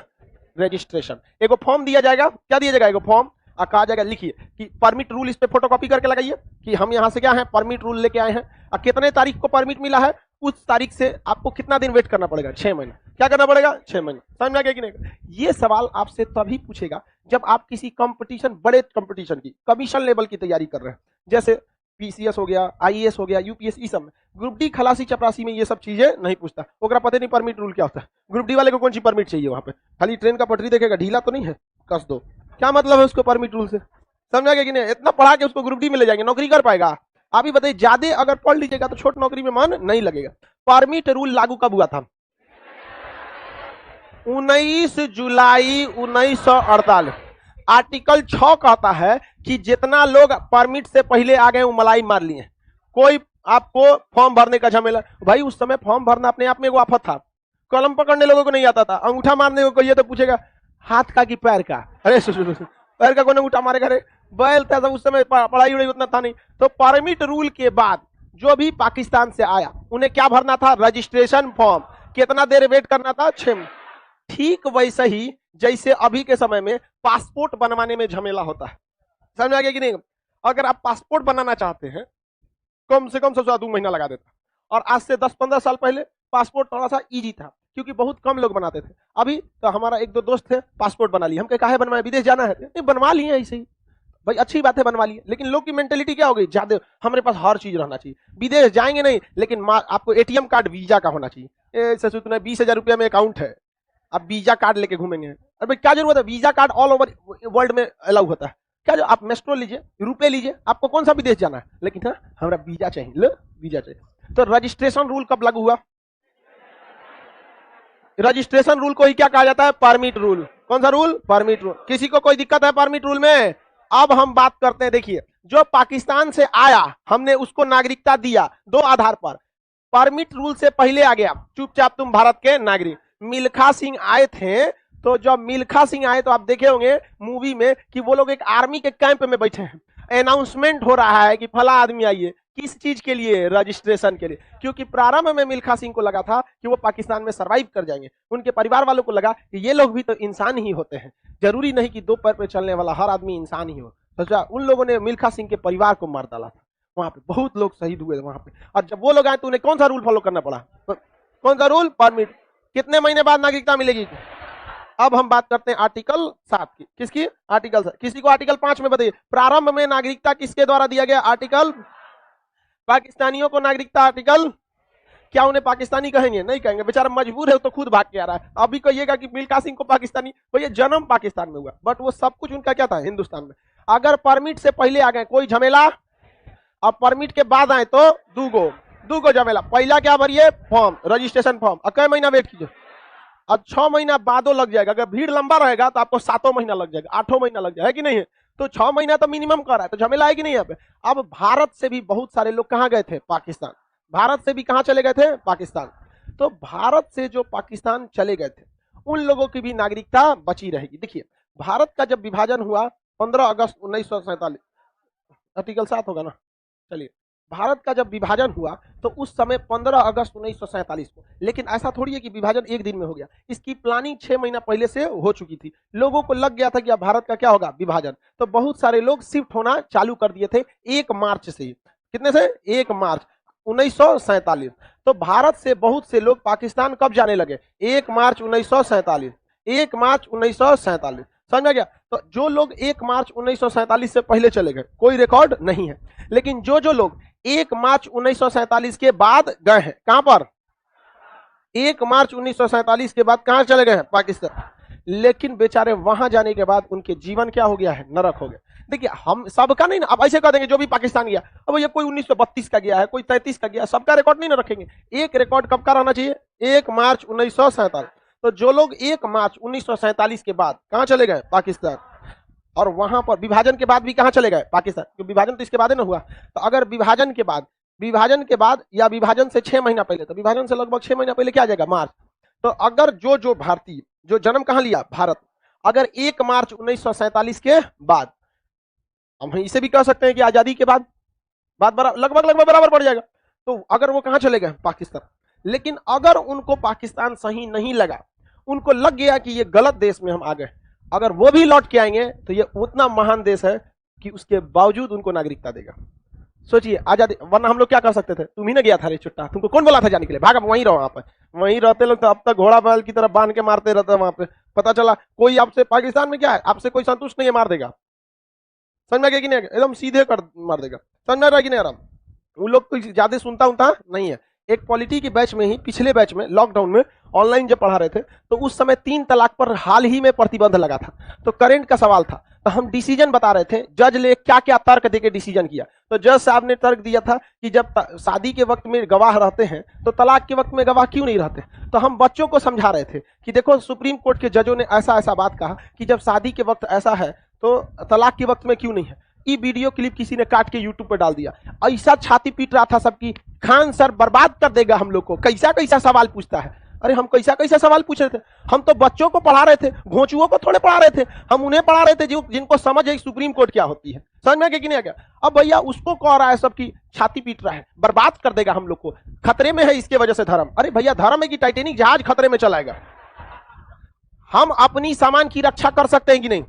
रजिस्ट्रेशन। एगो फॉर्म दिया जाएगा, क्या दिया जाएगा? एगो फॉर्म, और कहा जाएगा लिखिए कि परमिट रूल, इस पे फोटोकॉपी करके लगाइए कि हम यहाँ से क्या है, परमिट रूल लेके आए हैं, और कितने तारीख को परमिट मिला है, उस तारीख से आपको कितना दिन वेट करना पड़ेगा? 6 महीने। क्या करना पड़ेगा? 6 महीने। समझ में आ गया कि नहीं? ये सवाल आपसे तभी पूछेगा जब आप किसी कंपटीशन, बड़े कंपटीशन की, कमीशन लेवल की तैयारी कर रहे हैं, जैसे पीसीएस हो गया, आईएएस हो गया, यूपीएससी, सब में। ग्रुप डी, खलासी, चपरासी में ये सब चीजें नहीं पूछता, ओकरा पता नहीं परमिट रूल क्या होता है। ग्रुप डी वाले को कौन सी परमिट चाहिए? वहां पे खाली ट्रेन का पटरी देखेगा, ढीला तो नहीं है, कस दो, क्या मतलब है उसको परमिट रूल से? समझा गया कि नहीं? इतना पढ़ा के उसको ग्रुप डी में ले जाएंगे, नौकरी कर पाएगा? आप ही बताइए, ज्यादा अगर पढ़ लीजिएगा तो छोट नौकरी में मन नहीं लगेगा। परमिट रूल लागू कब हुआ था? 19 जुलाई 1948। आर्टिकल 6 कहता है कि जितना लोग परमिट से पहले आ गए वो मलाई मार लिए। कोई आपको फॉर्म भरने का झमेला, भाई उस समय फॉर्म भरना अपने आप में एक आफत था। कलम पकड़ने लोगों को नहीं आता था, अंगूठा मारने को कहिए तो पूछेगा हाथ का कि पैर का। अरे पैर का कौन अंगूठा मारेगा? रे बैल था उस समय, पढ़ाई उड़ाई उतना था नहीं। तो परमिट रूल के बाद जो भी पाकिस्तान से आया उन्हें क्या भरना था? Registration form. कितना देर वेट करना था? 6। ठीक वैसे ही जैसे अभी के समय में पासपोर्ट बनवाने में झमेला होता है। समझ आ गया कि नहीं? अगर आप पासपोर्ट बनाना चाहते हैं कम से कम सबसे 2 महीना लगा देता। और आज से 10-15 साल पहले पासपोर्ट थोड़ा सा इजी था क्योंकि बहुत कम लोग बनाते थे। अभी तो हमारा 1-2 दोस्त थे, पासपोर्ट बना लिए। हम कहे बनवाए, विदेश जाना है? नहीं, बनवा लिए ऐसे ही। भाई अच्छी बात है, बनवा लिए, लेकिन लोग की मेंटेलिटी क्या हो गई? ज्यादा हमारे पास हर चीज रहना चाहिए। विदेश जाएंगे नहीं, लेकिन आपको एटीएम कार्ड वीजा का होना चाहिए। ऐसे सुनना 20,000 रुपया में अकाउंट है, आप वीजा कार्ड लेके घूमेंगे। अरे भाई क्या जरूरत है? Visa card all over world में अलाउ होता है। क्या जो आप मेट्रो लीजिए, रुपए लीजिए, आपको कौन सा विदेश जाना है, लेकिन हाँ हमारा वीजा चाहिए। लो वीजा चाहिए। तो रजिस्ट्रेशन रूल कब लागू हुआ? रजिस्ट्रेशन रूल को ही क्या कहा जाता है? Permit rule. कौन सा रूल? Permit rule. किसी को कोई दिक्कत है परमिट रूल में? अब हम बात करते हैं। देखिए, जो पाकिस्तान से आया हमने उसको नागरिकता दिया 2 आधार पर। परमिट रूल से पहले आ गया, चुपचाप तुम भारत के नागरिक। मिल्खा सिंह आए थे, तो जब मिल्खा सिंह आए तो आप देखे होंगे मूवी में कि वो लोग एक आर्मी के कैंप में बैठे हैं, अनाउंसमेंट हो रहा है कि फला आदमी आइए। किस चीज के लिए? रजिस्ट्रेशन के लिए। क्योंकि प्रारंभ में मिल्खा सिंह को लगा था कि वो पाकिस्तान में सरवाइव कर जाएंगे। उनके परिवार वालों को लगा कि ये लोग भी तो इंसान ही होते हैं, जरूरी नहीं कि 2 पैर पे चलने वाला हर आदमी इंसान ही हो। तो उन लोगों ने मिल्खा सिंह के परिवार को मार डाला था। वहां पे बहुत लोग शहीद हुए वहां पे। और जब वो लोग आए तो उन्हें कौन सा रूल फॉलो करना पड़ा? कौन सा रूल? परमिट। कितने महीने बाद नागरिकता मिलेगी? अब हम बात करते हैं आर्टिकल 7 की। किसकी? आर्टिकल 7। किसी को आर्टिकल 5 में बताइए, प्रारंभ में नागरिकता किसके द्वारा दिया गया? आर्टिकल। पाकिस्तानियों को नागरिकता आर्टिकल। क्या उन्हें पाकिस्तानी कहेंगे? नहीं कहेंगे, बेचारा मजबूर है, तो खुद भाग के आ रहा है। अभी कहिएगा कि मिल्खा सिंह को पाकिस्तानी, तो ये जन्म पाकिस्तान में हुआ, बट वो सब कुछ उनका क्या था? हिंदुस्तान में। अगर परमिट से पहले आ गए कोई झमेला, अब परमिट के बाद आए तो दूगो झमेला। पहला क्या भरिए? Form, registration form. अब कई महीना वेट कीजिए, अब 6 महीना बादो लग जाएगा। अगर भीड़ लंबा रहेगा तो आपको 7 महीना लग जाएगा, 8 महीना लग जाएगा, है कि नहीं है? तो 6 महीना तो मिनिमम कर रहा है, तो झमेला है कि नहीं यहाँ पे? अब भारत से भी बहुत सारे लोग कहाँ गए थे? पाकिस्तान। भारत से भी कहाँ चले गए थे? पाकिस्तान। तो भारत से जो पाकिस्तान चले गए थे उन लोगों की भी नागरिकता बची रहेगी। देखिए, भारत का जब विभाजन हुआ 15 अगस्त 1947, आर्टिकल 7 होगा ना? चलिए, भारत का जब विभाजन हुआ तो उस समय 15 अगस्त 1947 को, लेकिन ऐसा थोड़ी है कि विभाजन एक दिन में हो गया। इसकी प्लानिंग 6 महीना पहले से हो चुकी थी। लोगों को लग गया था कि अब भारत का क्या होगा? विभाजन। तो बहुत सारे लोग शिफ्ट होना चालू कर दिए थे 1 मार्च से। कितने से? 1 मार्च 1947। तो भारत से बहुत से लोग पाकिस्तान कब जाने लगे? 1 मार्च 1947। 1 मार्च 1947, समझ गया? तो जो लोग 1 मार्च 1947 से पहले चले गए कोई रिकॉर्ड नहीं है, लेकिन जो लोग 1 मार्च 1947 के बाद गए हैं, कहां पर? 1 मार्च 1947 के बाद कहां चले गए हैं? पाकिस्तान। लेकिन बेचारे वहां जाने के बाद उनके जीवन क्या हो गया है? नरक हो गया। देखिए, हम सबका नहीं ना, अब ऐसे कह देंगे जो भी पाकिस्तान गया, अब ये कोई 1932 का गया है, कोई 33 का गया, सबका रिकॉर्ड नहीं ना रखेंगे। एक रिकॉर्ड कब का रहना चाहिए? 1 मार्च 1947। तो जो लोग 1 मार्च 1947 के बाद कहां चले गए? पाकिस्तान। और वहां पर विभाजन के बाद भी कहां चले गए? पाकिस्तान। क्योंकि विभाजन तो इसके बाद ना हुआ। तो अगर विभाजन के बाद या विभाजन से 6 महीना पहले, तो विभाजन से लगभग 6 महीना पहले क्या आ जाएगा? मार्च। तो अगर जो भारतीय जो जन्म कहां लिया? भारत, अगर 1 मार्च 1947 के बाद, हम इसे भी कह सकते हैं कि आजादी के बाद, बात लगभग बराबर पड़ जाएगा। तो अगर वो कहां चले गए? पाकिस्तान। लेकिन अगर उनको पाकिस्तान सही नहीं लगा, उनको लग गया कि ये गलत देश में हम आ गए, अगर वो भी लौट के आएंगे तो ये उतना महान देश है कि उसके बावजूद उनको नागरिकता देगा। सोचिए, आजादी, वरना हम लोग क्या कर सकते थे? तुम ही ना गया था रे चुट्टा, तुमको कौन बोला था जाने के लिए? भाग, वहीं रहो। वहां पर वहीं रहते लोग तो अब तक घोड़ा बैल की तरह बांध के मारते रहते वहां पे। पता चला कोई आपसे, पाकिस्तान में क्या है, आपसे कोई संतुष्ट नहीं है, मार देगा। समझ में गया कि नहीं? एकदम सीधे कर मार देगा। समझ में रहा कि नहीं? आराम। उन लोग कोई ज्यादा सुनता नहीं है। एक पॉलिटी की बैच में ही, पिछले बैच में लॉकडाउन में ऑनलाइन जब पढ़ा रहे थे, तो उस समय 3 तलाक पर हाल ही में प्रतिबंध लगा था। तो करंट का सवाल था, तो हम डिसीजन बता रहे थे, जज ने क्या क्या तर्क देके डिसीजन किया। तो जज साहब ने तर्क दिया था कि जब शादी के वक्त में गवाह रहते हैं तो तलाक के वक्त में गवाह क्यों नहीं रहते। तो हम बच्चों को समझा रहे थे कि देखो सुप्रीम कोर्ट के जजों ने ऐसा ऐसा बात कहा कि जब शादी के वक्त ऐसा है तो तलाक के वक्त में क्यों नहीं है। ये वीडियो क्लिप किसी ने काट के यूट्यूब पर डाल दिया, ऐसा छाती पीट रहा था सबकी, खान सर बर्बाद कर देगा हम लोग को, कैसा कैसा सवाल पूछता है। अरे हम कैसा कैसा सवाल पूछ रहे थे, हम तो बच्चों को पढ़ा रहे थे, घोंचुओं को थोड़े पढ़ा रहे थे, हम उन्हें पढ़ा रहे थे जो जिनको समझ है सुप्रीम कोर्ट क्या होती है। समझ में कि नहीं आ गया। अब भैया उसको कह रहा है सबकी छाती पीट रहा है, बर्बाद कर देगा हम लोग को, खतरे में है इसके वजह से धर्म। अरे भैया धर्म है कि टाइटेनिक जहाज खतरे में चलाएगा। हम अपनी सामान की रक्षा कर सकते हैं कि नहीं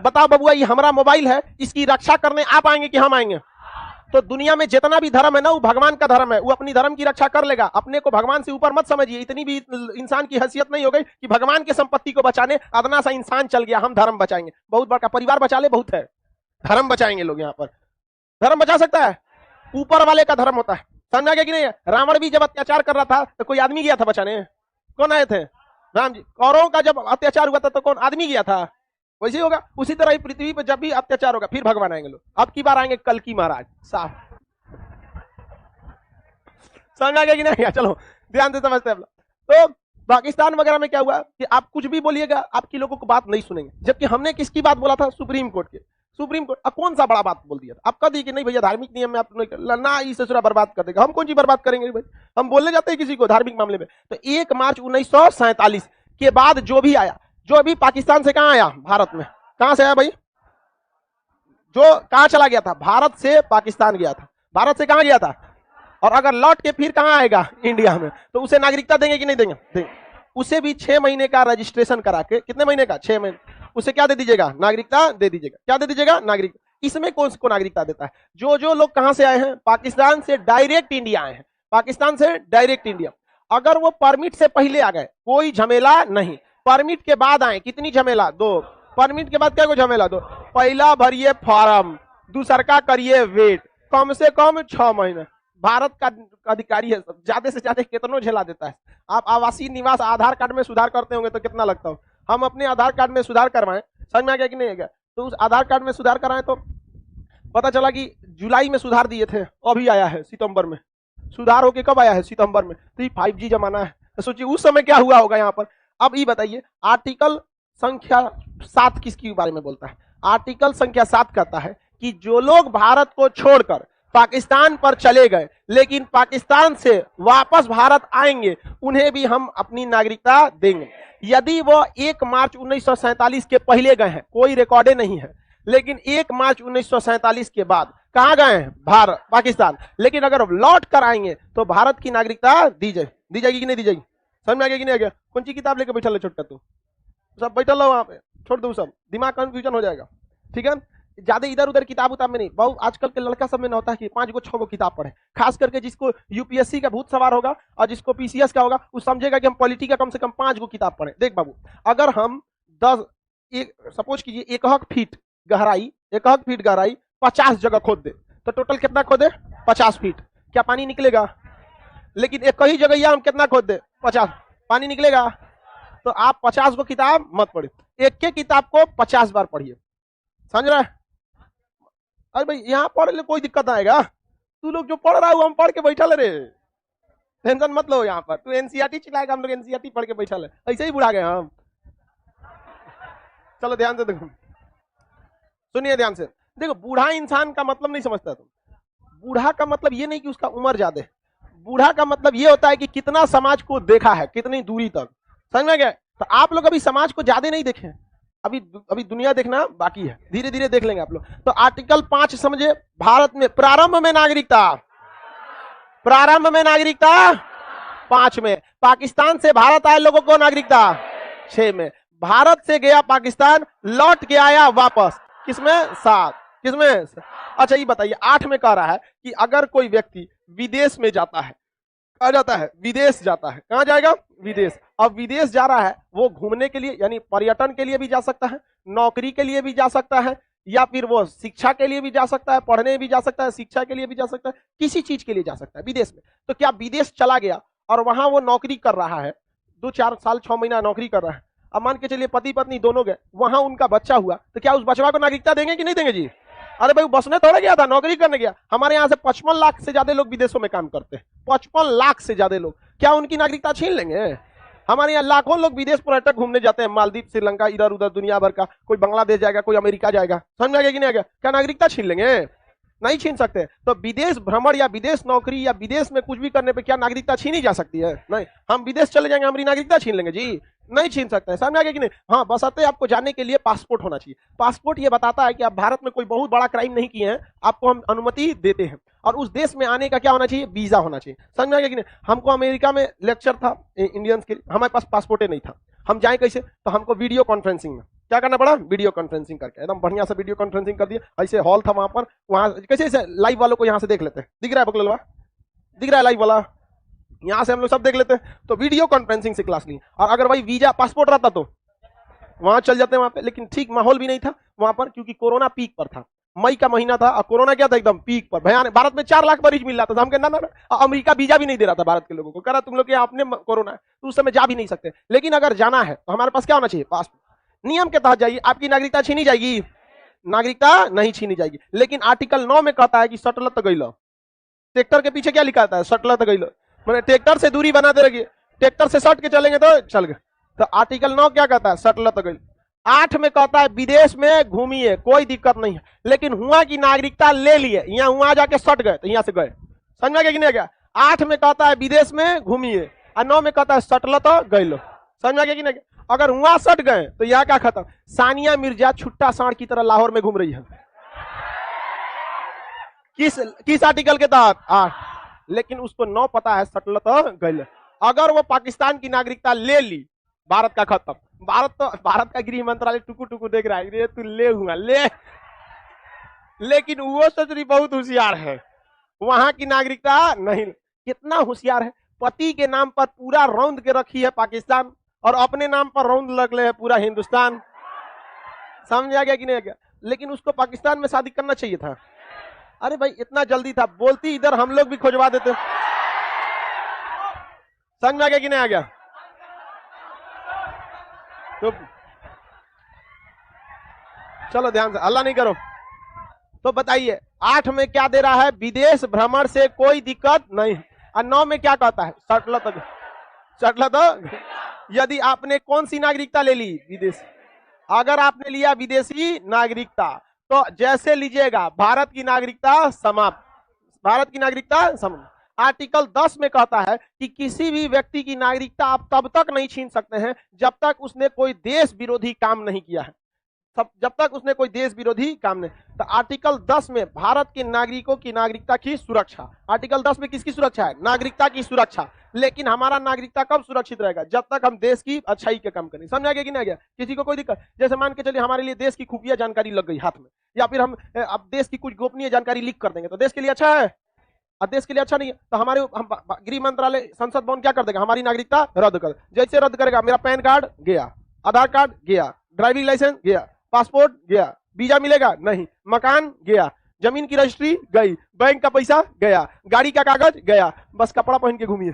बताओ बबुआ, ये हमारा मोबाइल है, इसकी रक्षा करने आप आएंगे कि हम आएंगे। तो दुनिया में जितना भी धर्म है ना वो भगवान का धर्म है, वो अपनी धर्म की रक्षा कर लेगा। अपने को भगवान से ऊपर मत समझिए, इतनी भी इंसान की हैसियत नहीं हो गई कि भगवान की संपत्ति को बचाने अदना सा इंसान चल गया हम धर्म बचाएंगे। बहुत बड़ा परिवार बचा ले बहुत है, धर्म बचाएंगे लोग। यहाँ पर धर्म बचा सकता है, ऊपर वाले का धर्म होता है। समझ में गया कि नहीं। रावण भी जब अत्याचार कर रहा था तो कोई आदमी गया था बचाने, कौन आए थे? राम जी। कौरवों का जब अत्याचार हुआ था तो कौन आदमी गया था? वैसे ही होगा। उसी तरह पृथ्वी पर जब भी अत्याचार होगा फिर भगवान आएंगे लोग। अब की बार आएंगे कल की महाराज साफ। समझ आ गया कि नहीं? चलो ध्यान से समझते हैं। तो पाकिस्तान वगैरह में क्या हुआ कि आप कुछ भी बोलिएगा आपकी लोगों को बात नहीं सुनेंगे। जबकि हमने किसकी बात बोला था? सुप्रीम कोर्ट के। सुप्रीम कोर्ट अब कौन सा बड़ा बात बोल दिया था? आप कह दी कि नहीं भैया धार्मिक नियम में आप ना इस ससुरा बर्बाद कर देगा। हम कौन सी बर्बाद करेंगे भाई? हम बोलने जाते हैं किसी को धार्मिक मामले में। तो 1 मार्च 1947 के बाद जो भी आया, जो अभी पाकिस्तान से कहां आया? भारत में। कहां से आया भाई? जो कहां चला गया था? भारत से पाकिस्तान गया था। भारत से कहां गया था? और अगर लौट के फिर कहां आएगा? इंडिया में। तो उसे नागरिकता देंगे कि नहीं देंगे? देंगे। उसे भी 6 महीने का रजिस्ट्रेशन करा के, कितने महीने का? 6 महीने। उसे क्या दे दीजिएगा? नागरिकता दे दीजिएगा। क्या दे दीजिएगा? नागरिकता। इसमें कौन को नागरिकता देता है? जो लोग कहां से आए हैं? पाकिस्तान से डायरेक्ट इंडिया आए हैं। पाकिस्तान से डायरेक्ट इंडिया। अगर वो परमिट से पहले आ गए कोई झमेला नहीं, परमिट के बाद आए कितनी झमेला? 2। परमिट के बाद क्या को झमेला? 2। पहला भरिए फॉर्म, दूसर का करिए वेट, कम से कम 6 महीने। भारत का अधिकारी है, ज्यादा से ज्यादा कितना झेला देता है। आप आवासीय निवास आधार कार्ड में सुधार करते होंगे तो कितना लगता हो? हम अपने आधार कार्ड में सुधार करवाएं, समझ में आ गया कि नहीं आ गया? तो उस आधार कार्ड में सुधार कराएं तो पता चला कि जुलाई में सुधार दिए थे, अभी आया है सितंबर में। सुधार होके कब आया है? सितंबर में। तो ये 5G जमाना है। तो सोचिए उस समय क्या हुआ होगा यहाँ पर। अब ये बताइए आर्टिकल संख्या 7 किसके बारे में बोलता है? आर्टिकल संख्या 7 कहता है कि जो लोग भारत को छोड़कर पाकिस्तान पर चले गए लेकिन पाकिस्तान से वापस भारत आएंगे उन्हें भी हम अपनी नागरिकता देंगे। यदि वो 1 मार्च 1947 के पहले गए हैं, कोई रिकॉर्डे नहीं है, लेकिन 1 मार्च 1947 के बाद कहां गए हैं? भारत, पाकिस्तान। लेकिन अगर लौट कर आएंगे तो भारत की नागरिकता दी जाएगी कि नहीं दी जाएगी? समझ में आ गया कि नहीं आ गया? कौन सी किताब लेकर बैठा ले छोटा तू? सब बैठा लो वहां पे, छोड़ दो सब, दिमाग कंफ्यूजन हो जाएगा। ठीक है, ज्यादा इधर उधर किताब उताब में नहीं। बहुत आजकल के लड़का सब में ना होता है कि 5 गो 6 गो किताब पढ़े। खास करके जिसको यूपीएससी का भूत सवार होगा और जिसको पीसीएस का होगा वो समझेगा कि हम पॉलिटी का कम से कम 5 गो किताब पढ़े। देख बाबू, अगर हम 10 सपोज कीजिए 1 फीट गहराई 50 जगह खोद दे तो टोटल कितना खोदे? 50 फीट। क्या पानी निकलेगा? लेकिन एक ही जगह हम कितना खोद दे? 50। पानी निकलेगा? तो आप 50 गो किताब मत पढ़िए, एक के किताब को 50 बार पढ़िए। समझ रहा है? अरे भाई यहाँ पढ़ ले, कोई दिक्कत आएगा? तू लोग जो पढ़ रहा है वो हम पढ़ के बैठा ले रे, टेंशन मत लो। यहाँ पर तू एनसीईआरटी चिल्लाएगा, हम लोग एनसीईआरटी पढ़ के बैठा ले, ऐसे ही बुढ़ा गए हम। चलो ध्यान से देखो, सुनिए ध्यान से। देखो बूढ़ा इंसान का मतलब नहीं समझता तुम। बूढ़ा का मतलब ये नहीं कि उसका उम्र ज्यादा है, बूढ़ा का मतलब ये होता है कि कितना समाज को देखा है, कितनी दूरी तक। समझ में गया? तो आप लोग अभी समाज को ज्यादा नहीं देखे, अभी दुनिया देखना बाकी है, धीरे धीरे देख लेंगे आप लोग। तो आर्टिकल 5 समझे, भारत में प्रारंभ में नागरिकता, 5 में। पाकिस्तान से भारत आए लोगों को नागरिकता 6 में। भारत से गया पाकिस्तान, लौट के आया वापस, किसमें? 7। किसमें? अच्छा ये बताइए 8 में कह रहा है कि अगर कोई व्यक्ति विदेश में जाता है, कहाँ जाता है? विदेश जाता है। कहाँ जाएगा? विदेश। अब विदेश जा रहा है, वो घूमने के लिए यानी पर्यटन के लिए भी जा सकता है, नौकरी के लिए भी जा सकता है, या फिर वो शिक्षा के लिए भी जा सकता है, पढ़ने भी जा सकता है, शिक्षा के लिए भी जा सकता है, किसी चीज के लिए जा सकता है विदेश में। तो क्या विदेश चला गया और वहां वो नौकरी कर रहा है, 2-4 साल 6 महीना नौकरी कर रहा है, अब मान के चलिए पति पत्नी दोनों गए, वहां उनका बच्चा हुआ, तो क्या उस बचवा को नागरिकता देंगे कि नहीं देंगे जी? अरे भाई बसने थोड़ा गया था, नौकरी करने गया। हमारे यहाँ से 55 लाख से ज्यादा लोग विदेशों में काम करते हैं, 55 लाख से ज्यादा लोग, क्या उनकी नागरिकता छीन लेंगे? हमारे यहाँ लाखों लोग विदेश पर्यटक घूमने जाते हैं, मालदीव, श्रीलंका, इधर उधर दुनिया भर का, कोई बांग्लादेश जाएगा, कोई अमेरिका जाएगा, समझ में आ गया कि नहीं आ गया? क्या नागरिकता छीन लेंगे? नहीं छीन सकते। तो विदेश भ्रमण या विदेश नौकरी या विदेश में कुछ भी करने पे क्या नागरिकता छीनी जा सकती है? नहीं। हम विदेश चले जाएंगे, हमारी नागरिकता छीन लेंगे जी? नहीं छीन सकते। समझ आ गया कि नहीं? हाँ, बशर्ते आपको जाने के लिए पासपोर्ट होना चाहिए। पासपोर्ट ये बताता है कि आप भारत में कोई बहुत बड़ा क्राइम नहीं किए हैं, आपको हम अनुमति देते हैं। और उस देश में आने का क्या होना चाहिए? वीजा होना चाहिए। समझ में आ गया कि नहीं? हमको अमेरिका में लेक्चर था इंडियंस के लिए, हमारे पास पासपोर्ट नहीं था, हम जाए कैसे? तो हमको वीडियो कॉन्फ्रेंसिंग में क्या करना पड़ा? वीडियो कॉन्फ्रेंसिंग करके एकदम बढ़िया से वीडियो कॉन्फ्रेंसिंग कर दिया। ऐसे हॉल था वहां पर, वहां कैसे लाइव वालों को यहाँ से देख लेते हैं, दिख रहा है बकलवा, दिख रहा है लाइव वाला, यहाँ से हम लोग सब देख लेते हैं। तो वीडियो कॉन्फ्रेंसिंग से क्लास ली। और अगर भाई वीजा पासपोर्ट रहता तो वहां चल जाते हैं वहां पे, लेकिन ठीक माहौल भी नहीं था वहां पर, क्योंकि कोरोना पीक पर था, मई का महीना था और कोरोना क्या था? एकदम पीक पर, भयानक। भारत में 4 लाख मरीज मिल रहा था, हम कहना ना, अमेरिका वीजा भी नहीं दे रहा था भारत के लोगों को, कह रहा तुम लोग अपने कोरोना है, तो उस समय जा भी नहीं सकते। लेकिन अगर जाना है तो हमारे पास क्या होना चाहिए? पासपोर्ट। नियम के तहत जाइए, आपकी नागरिकता छीनी जाएगी? नागरिकता नहीं छीनी जाएगी। लेकिन आर्टिकल 9 में कहता है कि सटलत गइल, ट्रैक्टर के पीछे क्या लिखा है? सटलत गइल, मैंने ट्रैक्टर से दूरी बना दे रखिए, ट्रैक्टर से सट के चलेंगे तो चल गए। तो आर्टिकल 9 क्या कहता है? सटलत गइल। 8 में कहता है विदेश में घूमिए, कोई दिक्कत नहीं है, लेकिन हुआ की नागरिकता ले लिए, यहाँ वहां जाके सट गए तो यहाँ से गए। समझ में आ गया कि नहीं गया? 8 में कहता है विदेश में घूमिए और 9 में कहता है सटलत गइल। समझ में आ गया कि नहीं? अगर वहां सट गए तो यहाँ क्या खत्म? सानिया मिर्जा छुट्टा सांड की तरह लाहौर में घूम रही है। किस आर्टिकल के तहत? 8। लेकिन उसको 9 पता है सटलत गइल। अगर वो पाकिस्तान की नागरिकता ले ली, भारत का खत्म। भारत का गृह मंत्रालय टुकु टुकु देख रहा है, तू ले हुआ ले, लेकिन वो सचरी बहुत होशियार है, वहां की नागरिकता नहीं। कितना होशियार है? पति के नाम पर पूरा रौंद के रखी है पाकिस्तान और अपने नाम पर रौंद लग ले है पूरा हिंदुस्तान। समझ आ गया कि नहीं आ गया? लेकिन उसको पाकिस्तान में शादी करना चाहिए था। अरे भाई इतना जल्दी था, बोलती इधर हम लोग भी खोजवा देते। समझ में आ गया कि नहीं आ गया? तो चलो ध्यान से, हल्ला नहीं करो। तो बताइए 8 में क्या दे रहा है? विदेश भ्रमण से कोई दिक्कत नहीं। और 9 में क्या कहता है? सटलत। यदि आपने कौन सी नागरिकता ले ली? विदेश। अगर आपने लिया विदेशी नागरिकता तो जैसे लीजिएगा भारत की नागरिकता समाप्त, भारत की नागरिकता समाप्त। आर्टिकल 10 में कहता है कि किसी भी व्यक्ति की नागरिकता आप तब तक नहीं छीन सकते हैं जब तक उसने कोई देश विरोधी काम नहीं किया है, जब तक उसने कोई देश विरोधी काम नहीं। तो आर्टिकल 10 में भारत के नागरिकों की नागरिकता की सुरक्षा, आर्टिकल 10 में किसकी सुरक्षा है? नागरिकता की सुरक्षा। लेकिन हमारा नागरिकता कब सुरक्षित रहेगा? जब तक हम देश की अच्छाई के काम करें। समझ आ गया कि नहीं आ गया? किसी को कोई दिक्कत? जैसे मान के चलिए हमारे लिए देश की खुफिया जानकारी लग गई हाथ में, या फिर हम अब देश की कुछ गोपनीय जानकारी लीक कर देंगे तो देश के लिए अच्छा है? और देश के लिए अच्छा नहीं है। तो हमारे गृह मंत्रालय, संसद भवन क्या कर देगा? हमारी नागरिकता रद्द कर। जैसे रद्द करेगा, मेरा पैन कार्ड गया, आधार कार्ड गया, ड्राइविंग लाइसेंस गया, पासपोर्ट गया, वीजा मिलेगा नहीं, मकान गया, जमीन की रजिस्ट्री गई, बैंक का पैसा गया, गाड़ी का कागज गया, बस कपड़ा पहन के घूमिए।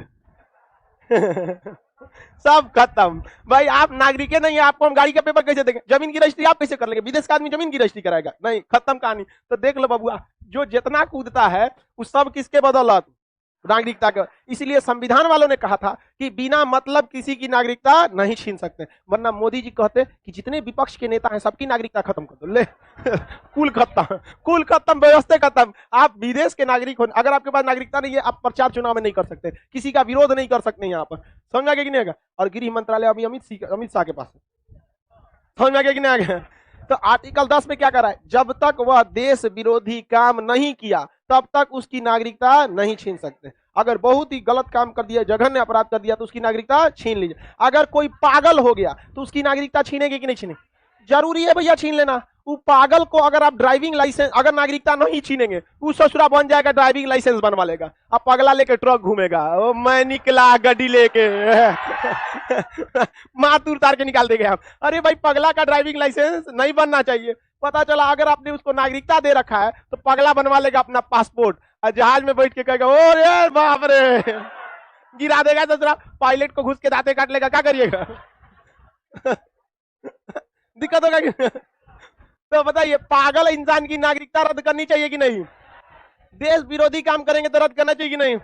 सब खत्म। भाई आप नागरिक नहीं है, आपको हम गाड़ी का पेपर कैसे देंगे? जमीन की रजिस्ट्री आप कैसे कर लेंगे? विदेश का आदमी जमीन की रजिस्ट्री कराएगा? नहीं, खत्म कहानी। तो देख लो बबुआ, जो जितना कूदता है वो सब किसके बदौलत? नागरिकता का। इसलिए संविधान वालों ने कहा था कि बिना मतलब किसी की नागरिकता नहीं छीन सकते, वरना मोदी जी कहते कि जितने विपक्ष के नेता हैं सबकी नागरिकता खत्म कर दो। ले कुल खत्म, कुल खत्म, व्यवस्था खत्म। आप विदेश के नागरिक हो, अगर आपके पास नागरिकता नहीं है आप प्रचार चुनाव में नहीं कर सकते, किसी का विरोध नहीं कर सकते यहाँ पर। समझ आ गया कि नहीं आएगा? और गृह मंत्रालय अभी अमित शाह के पास है। समझ में आ गया कि नहीं आ गया? तो आर्टिकल 10 में क्या कर रहा है? जब तक वह देश विरोधी काम नहीं किया तब तक उसकी नागरिकता नहीं छीन सकते। अगर बहुत ही गलत काम कर दिया, जघन्य अपराध कर दिया तो उसकी नागरिकता छीन लीजिए। अगर कोई पागल हो गया तो उसकी नागरिकता छीनेगी कि नहीं छीनेगी? जरूरी है भैया छीन लेना। वो पागल को अगर आप ड्राइविंग लाइसेंस, अगर नागरिकता नहीं छीनेंगे, वो ससुरा बन जाएगा, ड्राइविंग लाइसेंस बनवा लेगा, अब पगला लेके ट्रक घूमेगा, ओ मैं निकला गड्डी लेके मातूर उतार के निकाल देंगे आप। अरे भाई पगला का ड्राइविंग लाइसेंस नहीं बनना चाहिए। पता चला अगर आपने उसको नागरिकता दे रखा है तो पगला बनवा लेगा अपना पासपोर्ट और जहाज में बैठ के कहेगा ओ रे बाप रे, गिरा देगा ससुरा, पायलट को घुस के दांते काट लेगा, क्या करिएगा? दिक्कत होगा कि तो बताइए, पागल इंसान की नागरिकता रद्द करनी चाहिए कि नहीं? देश विरोधी काम करेंगे तो रद्द करना चाहिए कि नहीं?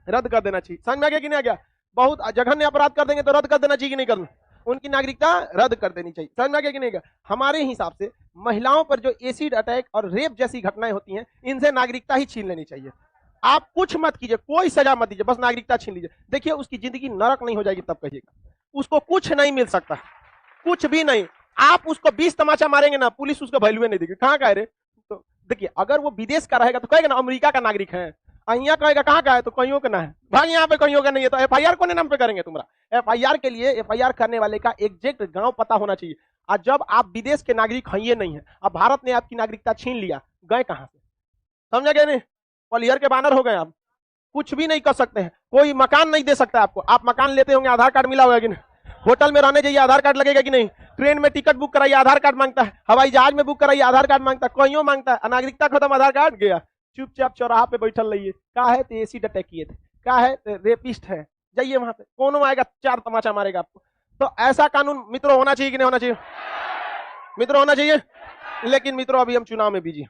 रद्द कर देना चाहिए। समझ में आ गया कि नहीं आ गया? बहुत जघन्य अपराध कर देंगे तो रद्द कर देना चाहिए कि नहीं करना? उनकी नागरिकता रद्द कर देनी चाहिए। समझ में आ गया कि नहीं गया? हमारे हिसाब से महिलाओं पर जो एसिड अटैक और रेप जैसी घटनाएं होती हैं, इनसे नागरिकता ही छीन लेनी चाहिए। आप कुछ मत कीजिए, कोई सजा मत दीजिए, बस नागरिकता छीन लीजिए। देखिए उसकी जिंदगी नरक नहीं हो जाएगी तब कहिएगा। उसको कुछ नहीं मिल सकता, कुछ भी नहीं। आप उसको 20 तमाचा मारेंगे ना, पुलिस उसको वैल्यू नहीं देगी। कहाँ का रे? तो देखिए, अगर वो विदेश का रहेगा तो कहेगा ना अमेरिका का नागरिक है, यहाँ कहेगा कहाँ का है तो कहीं का ना है। भाई यहाँ पे कहीं का नहीं है तो एफआईआर कोने नाम पे करेंगे तुम्हारा? एफआईआर के लिए एफआईआर करने वाले का एग्जैक्ट गांव पता होना चाहिए। और जब आप विदेश के नागरिक हैं, ये नहीं है, अब भारत ने आपकी नागरिकता छीन लिया, गए कहां से? समझा गया नहीं? पलियर के बानर हो गए आप, कुछ भी नहीं कर सकते हैं। कोई मकान नहीं दे सकता आपको। आप मकान लेते होंगे, आधार कार्ड मिला होगा कि नहीं? होटल में रहने जाइए, आधार कार्ड लगेगा कि नहीं? ट्रेन में टिकट बुक कराइए, आधार कार्ड मांगता है। हवाई जहाज में बुक कराइए, आधार कार्ड मांगता है। कहीं मांगता है। नागरिकता खत्म, आधार कार्ड गया। चुपचाप चौराहा पे बैठल रहिए। क्या है तो एसिड अटैक किए थे, क्या है तो रेपिस्ट है, जाइए वहां पे, कौन आएगा 4 तमाचा मारेगा आपको। तो ऐसा कानून मित्रों होना चाहिए कि नहीं होना चाहिए? मित्रों होना चाहिए। लेकिन मित्रों अभी हम चुनाव में बिजी हैं,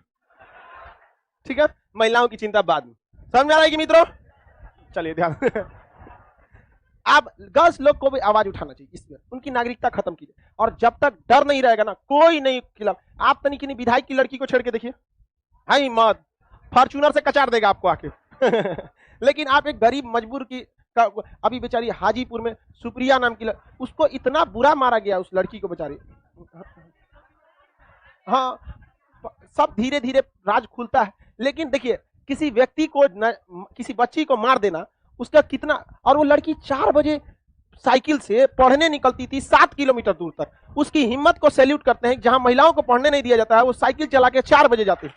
ठीक है? महिलाओं की चिंता बाद में। समझ आ रहा है कि मित्रों? चलिए ध्यान आप गर्ल्स लोग को भी आवाज उठाना चाहिए इसमें, उनकी नागरिकता खत्म कीजिए। और जब तक डर नहीं रहेगा ना, कोई नहीं खिलाफ। आप तनिक विधायक की लड़की को छेड़ के देखिए, हाई मत, फॉर्च्यूनर से कचार देगा आपको आके लेकिन आप एक गरीब मजबूर की अभी बेचारी हाजीपुर में सुप्रिया नाम की उसको इतना बुरा मारा गया, उस लड़की को बेचारी। हाँ, सब धीरे धीरे राज खुलता है। लेकिन देखिए, किसी व्यक्ति को किसी बच्ची को मार देना, उसका कितना। और वो लड़की 4 बजे साइकिल से पढ़ने निकलती थी 7 किलोमीटर दूर तक। उसकी हिम्मत को सैल्यूट करते हैं। जहां महिलाओं को पढ़ने नहीं दिया जाता है, वो साइकिल चला के 4 बजे जाते हैं।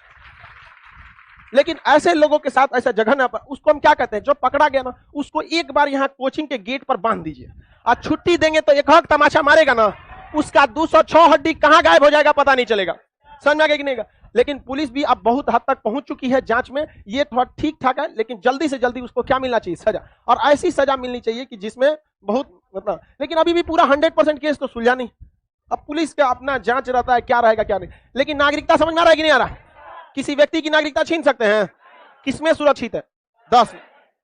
लेकिन ऐसे लोगों के साथ ऐसा जगह ना, उसको हम क्या कहते हैं, जो पकड़ा गया ना, उसको एक बार यहाँ कोचिंग के गेट पर बांध दीजिए और छुट्टी देंगे तो एक हक तमाशा मारेगा ना, उसका 206 हड्डी कहाँ गायब हो जाएगा पता नहीं चलेगा। समझ में आ गया कि नहीं? लेकिन पुलिस भी अब बहुत हद तक पहुंच चुकी है जांच में, ये थोड़ा ठीक ठाक है। लेकिन जल्दी से जल्दी उसको क्या मिलना चाहिए? सजा। और ऐसी सजा मिलनी चाहिए कि जिसमें बहुत मतलब, लेकिन अभी भी पूरा 100% केस तो सुलझा नहीं। अब पुलिस का अपना जांच रहता है, क्या रहेगा क्या नहीं। लेकिन नागरिकता समझ में आ रहा है कि नहीं आ रहा? किसी व्यक्ति की नागरिकता छीन सकते हैं, किसमें सुरक्षित है? 10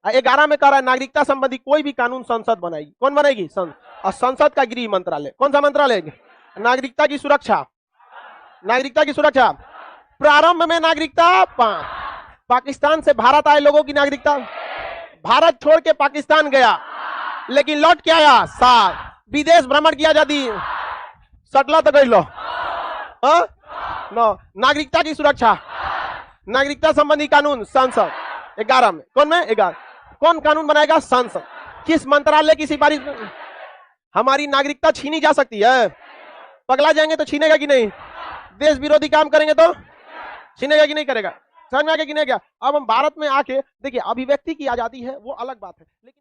11 में कह रहा है नागरिकता संबंधी कोई भी कानून संसद बनाएगी। कौन बनाएगी? और संसद का गृह मंत्रालय। कौन सा मंत्रालय? नागरिकता की सुरक्षा। नागरिकता की सुरक्षा। प्रारंभ में नागरिकता 5, पाकिस्तान से भारत आए लोगों की नागरिकता, भारत छोड़ के पाकिस्तान गया लेकिन लौट के आया 7, विदेश भ्रमण की आजादी, सटला तो गई लो 9, नागरिकता की सुरक्षा, नागरिकता संबंधी कानून संसद 11 में। कौन में? 11। कौन कानून बनाएगा? संसद। किस मंत्रालय की सिफारिश? हमारी नागरिकता छीनी जा सकती है। पगला जाएंगे तो छीनेगा कि नहीं? देश विरोधी काम करेंगे तो छीनेगा कि नहीं करेगा? समझ में आ गया कि नहीं? क्या अब हम भारत में आके देखिए, अभिव्यक्ति की आजादी है वो अलग बात है, लेकिन